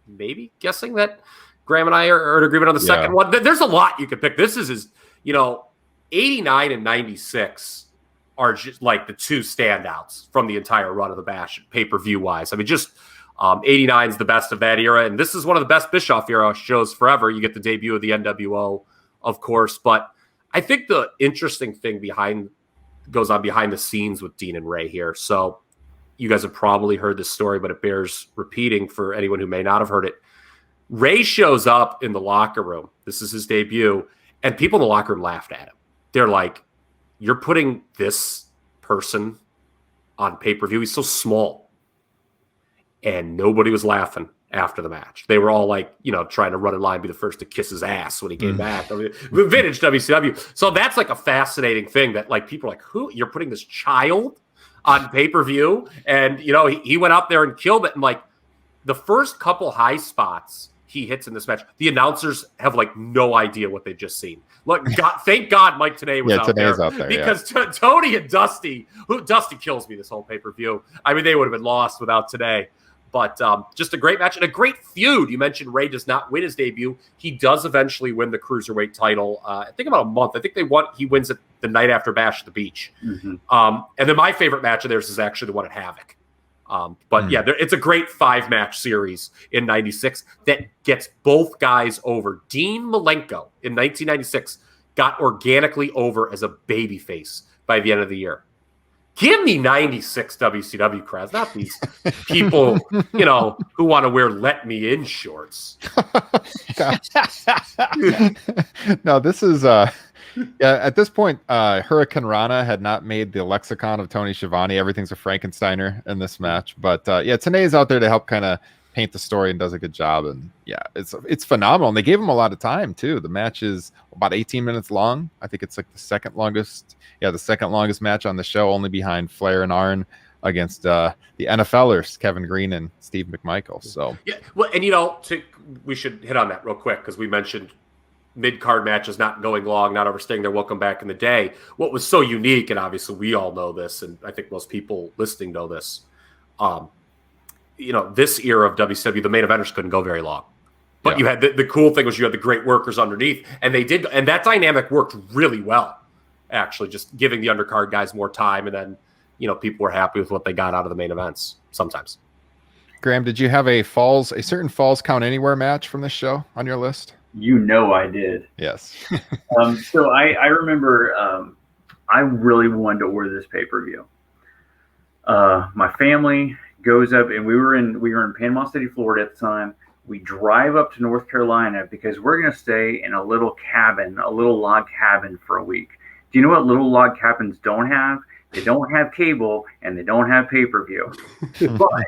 maybe guessing that Graham and I are in agreement on the second one. There's a lot you could pick. This is 89 and 96 are just like the 2 standouts from the entire run of the Bash pay-per-view wise. I mean, just 89 is the best of that era, and this is one of the best Bischoff era shows forever. You get the debut of the NWO, of course, but I think the interesting thing goes on behind the scenes with Dean and Rey here. So you guys have probably heard this story, but it bears repeating for anyone who may not have heard it. Rey shows up in the locker room. This is his debut, and people in the locker room laughed at him. They're like, you're putting this person on pay-per-view. He's so small. And nobody was laughing after the match. They were all like, trying to run in line, be the first to kiss his ass when he came back. I mean, vintage WCW. So that's like a fascinating thing that like people are like, who? You're putting this child on pay-per-view? And, he went out there and killed it. And like the first couple high spots he hits in this match, the announcers have like no idea what they've just seen. Look, thank God Mike Tenay was out there. Because Tony and Dusty kills me this whole pay-per-view. I mean, they would have been lost without Tenay. But just a great match and a great feud. You mentioned Rey does not win his debut. He does eventually win the Cruiserweight title. I think about a month. I think he wins it the night after Bash at the Beach. Mm-hmm. And then my favorite match of theirs is actually the one at Havoc. It's a great 5-match series in 96 that gets both guys over. Dean Malenko in 1996 got organically over as a babyface by the end of the year. Give me 96 WCW crowds, not these people, who want to wear Let Me In shorts. No, this is Yeah, at this point, Hurricane Rana had not made the lexicon of Tony Schiavone. Everything's a Frankensteiner in this match. But yeah, Tenay's out there to help kind of paint the story and does a good job. And yeah, it's phenomenal. And they gave him a lot of time too. The match is about 18 minutes long. I think it's like the second longest match on the show, only behind Flair and Arn against the NFLers, Kevin Green and Steve McMichael. So yeah, well, and we should hit on that real quick because we mentioned mid-card matches not going long, not overstaying their welcome back in the day. What was so unique, and obviously we all know this, and I think most people listening know this, this era of WCW, the main eventers couldn't go very long. But you had the cool thing was you had the great workers underneath, and that dynamic worked really well, actually, just giving the undercard guys more time, and then, people were happy with what they got out of the main events sometimes. Graham, did you have a certain Falls Count Anywhere match from this show on your list? I did. Yes. So I remember I really wanted to order this pay-per-view. My family goes up, and we were in Panama City, Florida at the time. We drive up to North Carolina because we're going to stay in a little log cabin for a week. Do you know what little log cabins don't have? They don't have cable, and they don't have pay-per-view. But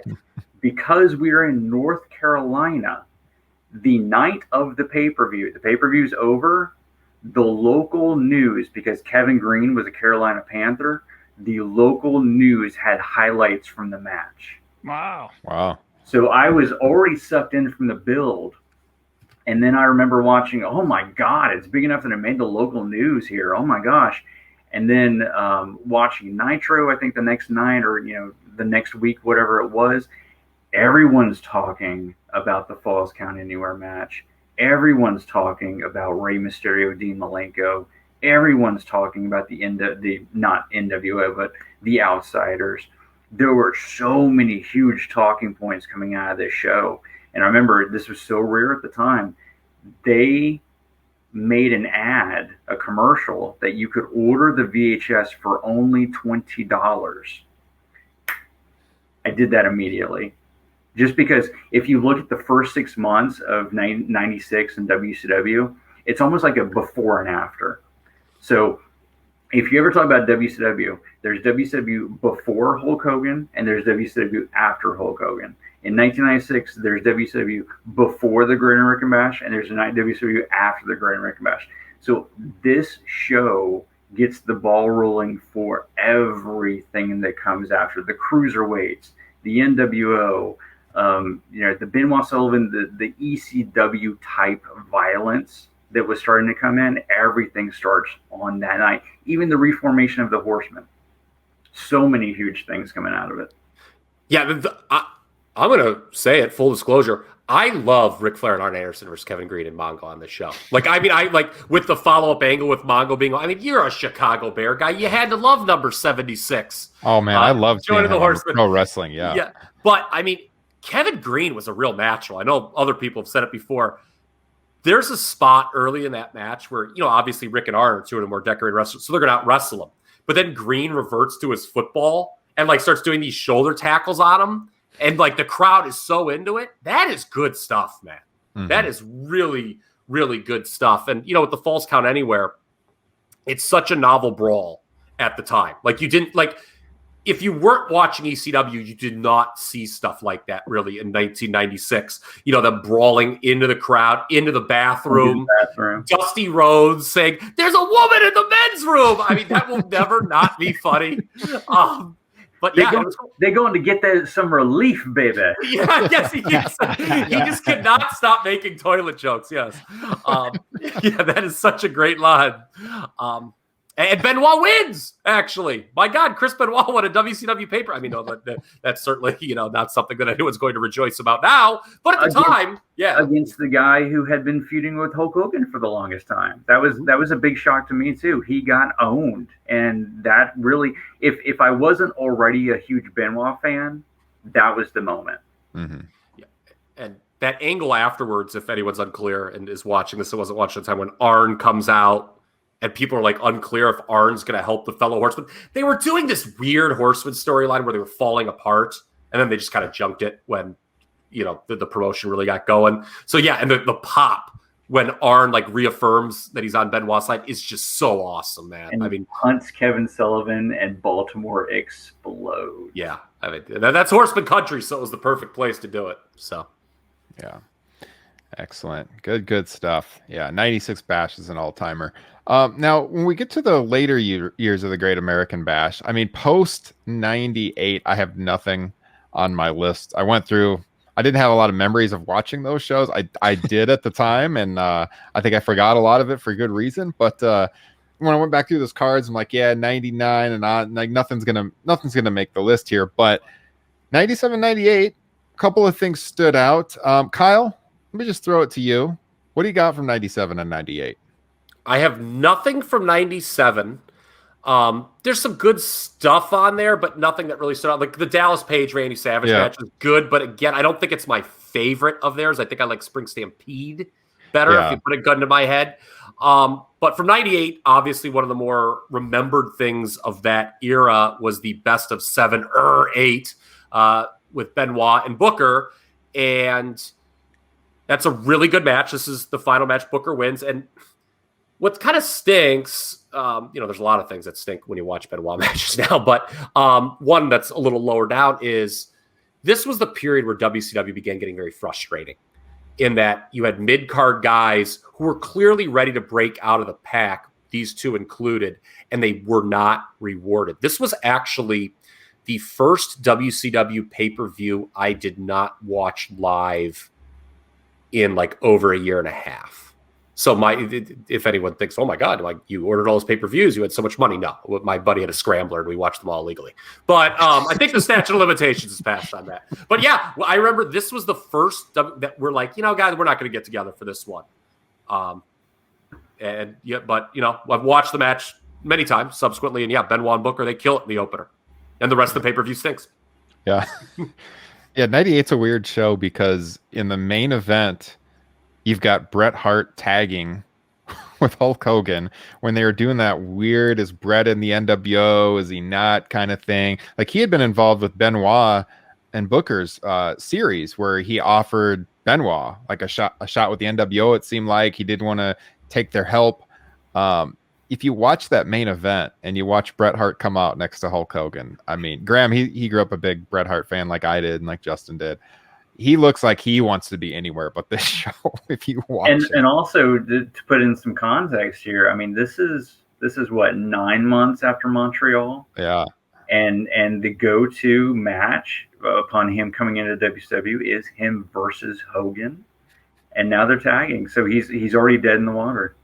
because we are in North Carolina, the night of the pay-per-view's over, the local news, because Kevin Green was a Carolina Panther, the local news had highlights from the match. Wow. So I was already sucked in from the build. And then I remember watching, oh my God, it's big enough that it made the local news here. Oh my gosh. And then watching Nitro, I think the next night or, the next week, whatever it was, everyone's talking about the Falls Count Anywhere match. Everyone's talking about Rey Mysterio, Dean Malenko. Everyone's talking about not NWA, but the Outsiders. There were so many huge talking points coming out of this show. And I remember this was so rare at the time. They made a commercial that you could order the VHS for only $20. I did that immediately. Just because if you look at the first 6 months of 96 in WCW, it's almost like a before and after. So if you ever talk about WCW, there's WCW before Hulk Hogan and there's WCW after Hulk Hogan. In 1996, there's WCW before the Great American Bash and there's a WCW after the Great American Bash. So this show gets the ball rolling for everything that comes after. The cruiserweights, the NWO, the Benoit Sullivan, the ECW type violence that was starting to come in, everything starts on that night. Even the reformation of the Horsemen. So many huge things coming out of it. Yeah, I'm going to say it, full disclosure. I love Ric Flair and Arn Anderson versus Kevin Green and Mongo on this show. I with the follow-up angle with Mongo being, you're a Chicago Bear guy. You had to love number 76. Oh, man, I love joining the Horsemen. Pro wrestling, yeah. But, Kevin Green was a real natural. I know other people have said it before. There's a spot early in that match where, obviously Rick and Arn are two of the more decorated wrestlers, so they're going to out-wrestle him. But then Green reverts to his football and, starts doing these shoulder tackles on him. And, the crowd is so into it. That is good stuff, man. Mm-hmm. That is really, really good stuff. And, with the Falls Count Anywhere, it's such a novel brawl at the time. If you weren't watching ECW, you did not see stuff like that really in 1996. Them brawling into the crowd, into the bathroom. Dusty Rhodes saying, "There's a woman in the men's room." That will never not be funny. But they're going to get some relief, baby. Yeah, yes, he just could not stop making toilet jokes. Yes, that is such a great line. And Benoit wins, actually. My God, Chris Benoit won a WCW paper. That's certainly, not something that anyone's going to rejoice about now. But at the time, against the guy who had been feuding with Hulk Hogan for the longest time. That was a big shock to me, too. He got owned. And that really, if I wasn't already a huge Benoit fan, that was the moment. Mm-hmm. Yeah. And that angle afterwards, if anyone's unclear and is watching this and wasn't watching the time, when Arn comes out, and people are unclear if Arn's going to help the fellow Horsemen. They were doing this weird Horseman storyline where they were falling apart, and then they just kind of junked it when, the promotion really got going. So yeah, and the pop when Arn like reaffirms that he's on Benoit's side is just so awesome, man. And I mean, Hunt's Kevin Sullivan and Baltimore explode. yeah, I mean that's Horseman country, so it was the perfect place to do it. So, yeah, excellent, good stuff. Yeah, 96 Bash is an all-timer. Now, when we get to the later years of the Great American Bash, I mean, post 98, I have nothing on my list. I went through. I didn't have a lot of memories of watching those shows. I did at the time, and I think I forgot a lot of it for good reason. But when I went back through those cards, I'm like, yeah, 99 and on, like nothing's gonna make the list here. But 97, 98, a couple of things stood out. Kyle, let me just throw it to you. What do you got from 97 and 98? I have nothing from 97. There's some good stuff on there, but nothing that really stood out. Like the Dallas Page Randy Savage match is good, but again, I don't think it's my favorite of theirs. I think I like Spring Stampede better if you put a gun to my head. But from 98, obviously one of the more remembered things of that era was the best of 7 or 8 with Benoit and Booker. And that's a really good match. This is the final match. Booker wins. And what kind of stinks, there's a lot of things that stink when you watch Benoit matches now, but one that's a little lower down is this was the period where WCW began getting very frustrating in that you had mid-card guys who were clearly ready to break out of the pack, these two included, and they were not rewarded. This was actually the first WCW pay-per-view I did not watch live in like over a year and a half. So if anyone thinks, oh my God, like you ordered all those pay-per-views, you had so much money. No, my buddy had a scrambler and we watched them all legally. But I think the statute of limitations is passed on that. But yeah, I remember this was the first that we're like, guys, we're not going to get together for this one. But I've watched the match many times subsequently, and yeah, Benoit and Booker, they kill it in the opener, and the rest of the pay-per-view stinks. Yeah, yeah, 98's a weird show because in the main event, you've got Bret Hart tagging with Hulk Hogan when they were doing that weird, is Bret in the NWO, is he not kind of thing. Like he had been involved with Benoit and Booker's series where he offered Benoit like a shot with the NWO. It seemed like he didn't want to take their help. If you watch that main event and you watch Bret Hart come out next to Hulk Hogan, I mean, Graham, he grew up a big Bret Hart fan like I did and like Justin did. He looks like he wants to be anywhere but this show. If you watch and also to put in some context here, I mean, this is what, 9 months after Montreal. Yeah, and the go-to match upon him coming into WCW is him versus Hogan, and now they're tagging, so he's already dead in the water.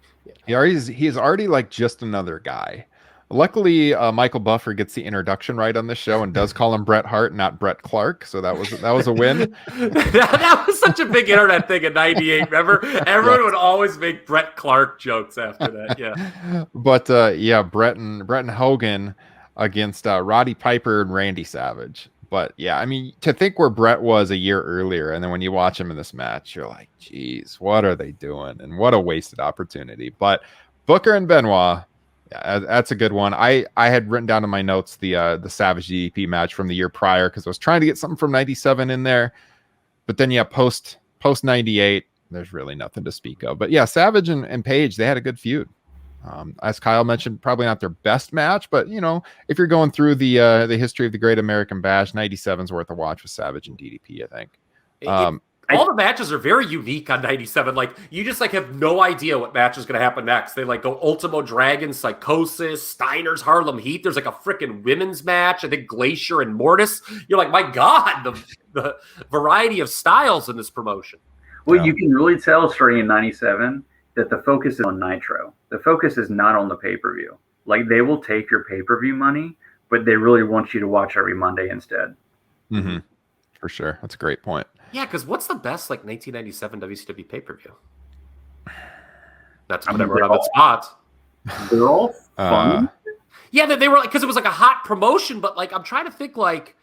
He's already like just another guy. Luckily, Michael Buffer gets the introduction right on this show and does call him Bret Hart, not Brett Clark. So that was a win. that was such a big internet thing in '98. Remember, everyone would always make Brett Clark jokes after that. Yeah, but Bret and Hogan against Roddy Piper and Randy Savage. But yeah, I mean, to think where Bret was a year earlier, and then when you watch him in this match, you're like, geez, what are they doing? And what a wasted opportunity. But Booker and Benoit. Yeah, that's a good one. I had written down in my notes the Savage DDP match from the year prior because I was trying to get something from 97 in there. But then, yeah, post 98, there's really nothing to speak of. But yeah, Savage and Page, they had a good feud. As Kyle mentioned, probably not their best match, but if you're going through the history of the Great American Bash, 97's worth a watch with Savage and DDP, I think. All the matches are very unique on 97. Like, you just like have no idea what match is going to happen next. They like go Ultimo Dragon, Psychosis, Steiners, Harlem Heat. There's like a freaking women's match. I think Glacier and Mortis. You're like, my God, the variety of styles in this promotion. Well, you can really tell starting in 97 that the focus is on Nitro. The focus is not on the pay-per-view. Like, they will take your pay-per-view money, but they really want you to watch every Monday instead. Mm-hmm. For sure. That's a great point. Yeah, because what's the best 1997 WCW pay-per-view? That's whatever on that spot. They're all fun. Yeah, they were like, because it was like a hot promotion, but like I'm trying to think, like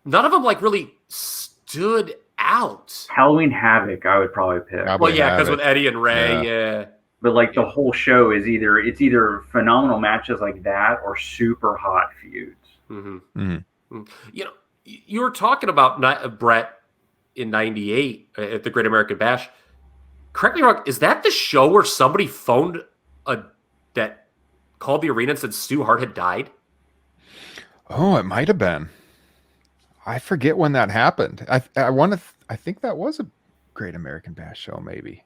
none of them like really stood out. Halloween Havoc, I would probably pick. Well, yeah, because with Eddie and Ray, yeah. But like the whole show is either phenomenal matches like that or super hot feuds. Mm-hmm. Mm-hmm. You were talking about Bret in '98 at the Great American Bash. correct me wrong, is that the show where somebody phoned that called the arena and said Stu Hart had died? Oh, it might have been. I forget when that happened. I think that was a Great American Bash show, maybe.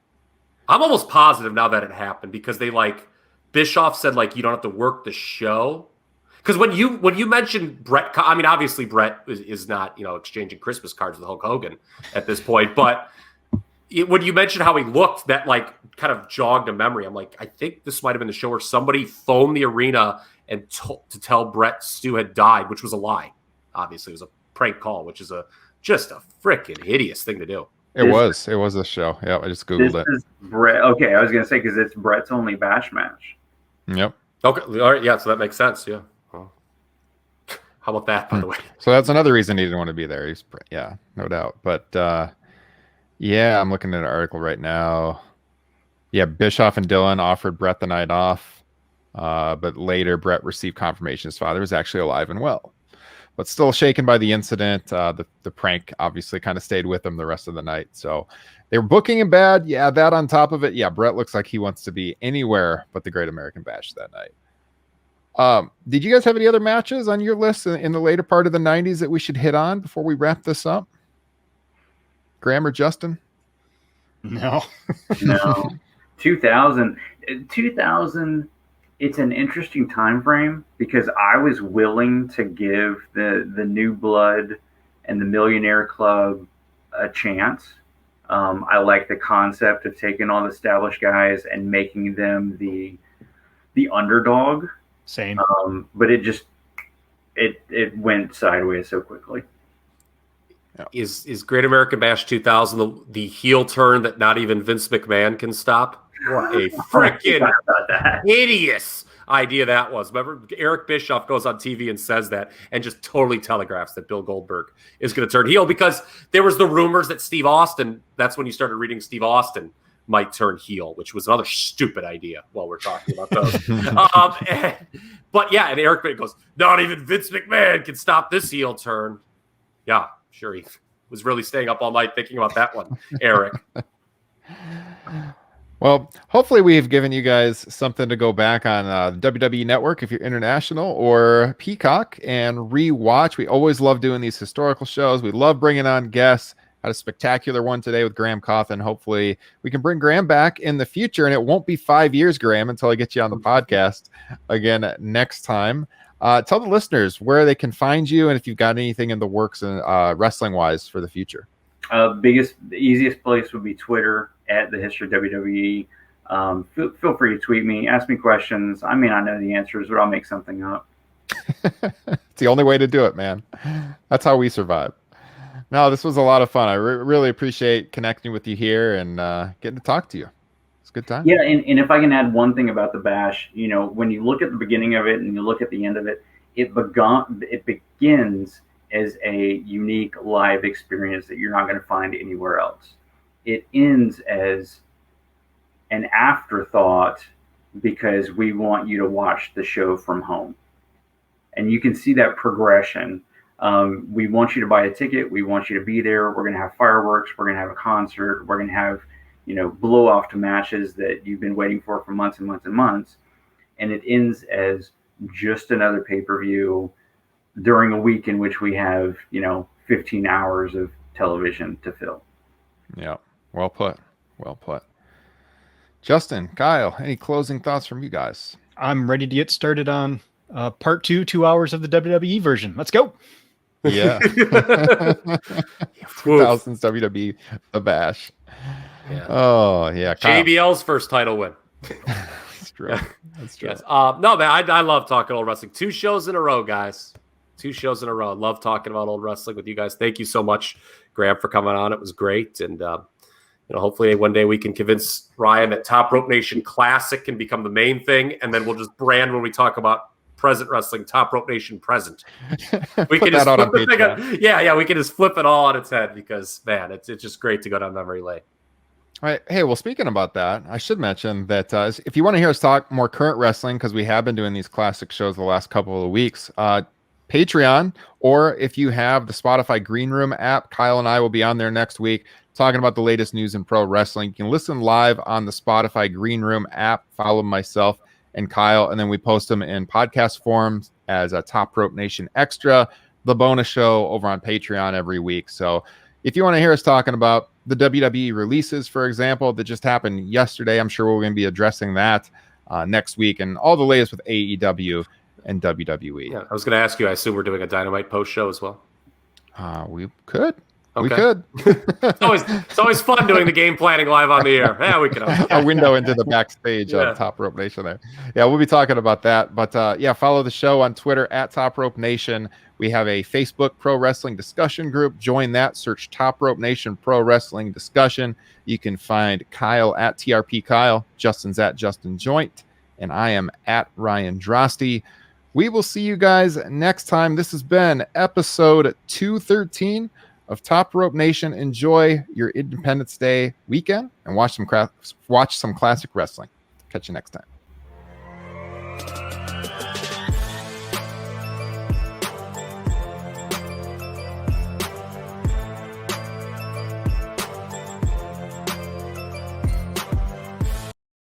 I'm almost positive now that it happened because they Bischoff said you don't have to work the show. Because when you mentioned Brett, I mean obviously Brett is not exchanging Christmas cards with Hulk Hogan at this point, but when you mentioned how he looked, that kind of jogged a memory. I'm like, I think this might have been the show where somebody phoned the arena and to tell Brett Stu had died, which was a lie. Obviously, it was a prank call, which is just a freaking hideous thing to do. It was a show. Yeah, I just googled it. Is Brett. Okay, I was gonna say because it's Brett's only Bash match. Yep. Okay. All right. Yeah. So that makes sense. Yeah. Well, how about that, by the way? So that's another reason he didn't want to be there. Yeah, no doubt. But yeah, I'm looking at an article right now. Yeah, Bischoff and Dillon offered Brett the night off, but later Brett received confirmation his father was actually alive and well, but still shaken by the incident. The prank obviously kind of stayed with him the rest of the night. So they were booking him bad. Yeah, that on top of it. Yeah, Brett looks like he wants to be anywhere but the Great American Bash that night. Did you guys have any other matches on your list in the later part of the 90s that we should hit on before we wrap this up? Graham or Justin? No. No. 2000, it's an interesting time frame because I was willing to give the New Blood and the Millionaire Club a chance. I like the concept of taking all the established guys and making them the underdog. Same. But it went sideways so quickly. Is Great American Bash 2000 the heel turn that not even Vince McMahon can stop? What a freaking hideous idea that was. Remember, Eric Bischoff goes on TV and says that and just totally telegraphs that Bill Goldberg is going to turn heel because there was the rumors that Steve Austin, that's when you started reading Steve Austin might turn heel, which was another stupid idea while we're talking about those. But yeah, and Eric goes, not even Vince McMahon can stop this heel turn. Yeah, sure. He was really staying up all night thinking about that one, Eric. Well, hopefully we've given you guys something to go back on the WWE Network if you're international or Peacock and rewatch. We always love doing these historical shows. We love bringing on guests. Had a spectacular one today with Graham Cawthon. Hopefully we can bring Graham back in the future, and it won't be 5 years, Graham, until I get you on the podcast again next time. Tell the listeners where they can find you and if you've got anything in the works wrestling-wise for the future. The easiest place would be Twitter at the History of WWE. Feel free to tweet me, ask me questions. I may not know the answers, but I'll make something up. It's the only way to do it, man. That's how we survive. No, this was a lot of fun. I really appreciate connecting with you here and getting to talk to you. It's a good time. Yeah, and if I can add one thing about the Bash, when you look at the beginning of it and you look at the end of it, it begins as a unique live experience that you're not going to find anywhere else. It ends as an afterthought because we want you to watch the show from home. And you can see that progression. We want you to buy a ticket. We want you to be there. We're going to have fireworks. We're going to have a concert. We're going to have, blow off to matches that you've been waiting for months and months and months. And it ends as just another pay-per-view during a week in which we have, 15 hours of television to fill. Yeah. Well put. Well put. Justin, Kyle, any closing thoughts from you guys? I'm ready to get started on part 2 hours of the WWE version. Let's go. Yeah. 2000s WWE, The Bash. Yeah. Oh, yeah. Kyle. JBL's first title win. That's true. That's true. Yes. No, man, I love talking old wrestling. 2 shows in a row, guys. 2 shows in a row. Love talking about old wrestling with you guys. Thank you so much, Graham, for coming on. It was great. And, hopefully one day we can convince Ryan that Top Rope Nation Classic can become the main thing. And then we'll just brand when we talk about present wrestling, Top Rope Nation Present. We can just flip the thing. Yeah, we can just flip it all on its head because, man, it's just great to go down memory lane. All right. Hey, well, speaking about that, I should mention that if you want to hear us talk more current wrestling, because we have been doing these classic shows the last couple of weeks, Patreon, or if you have the Spotify Green Room app, Kyle and I will be on there next week talking about the latest news in pro wrestling. You can listen live on the Spotify Green Room app. Follow myself and Kyle, and then we post them in podcast forms as a Top Rope Nation Extra, the bonus show over on Patreon every week. So if you want to hear us talking about the WWE releases, for example, that just happened yesterday, I'm sure we're going to be addressing that next week, and all the latest with AEW and WWE. Yeah, I was going to ask you, I assume we're doing a Dynamite post show as well. We could. Okay. We could. It's always fun doing the game planning live on the air. Yeah, we can. A window into the backstage of Top Rope Nation there. Yeah, we'll be talking about that. But follow the show on Twitter at Top Rope Nation. We have a Facebook Pro Wrestling discussion group. Join that. Search Top Rope Nation Pro Wrestling Discussion. You can find Kyle at TRP Kyle, Justin's at Justin Joint, and I am at Ryan Drosty. We will see you guys next time. This has been episode 213 of Top Rope Nation. Enjoy your Independence Day weekend and watch some classic wrestling. Catch you next time.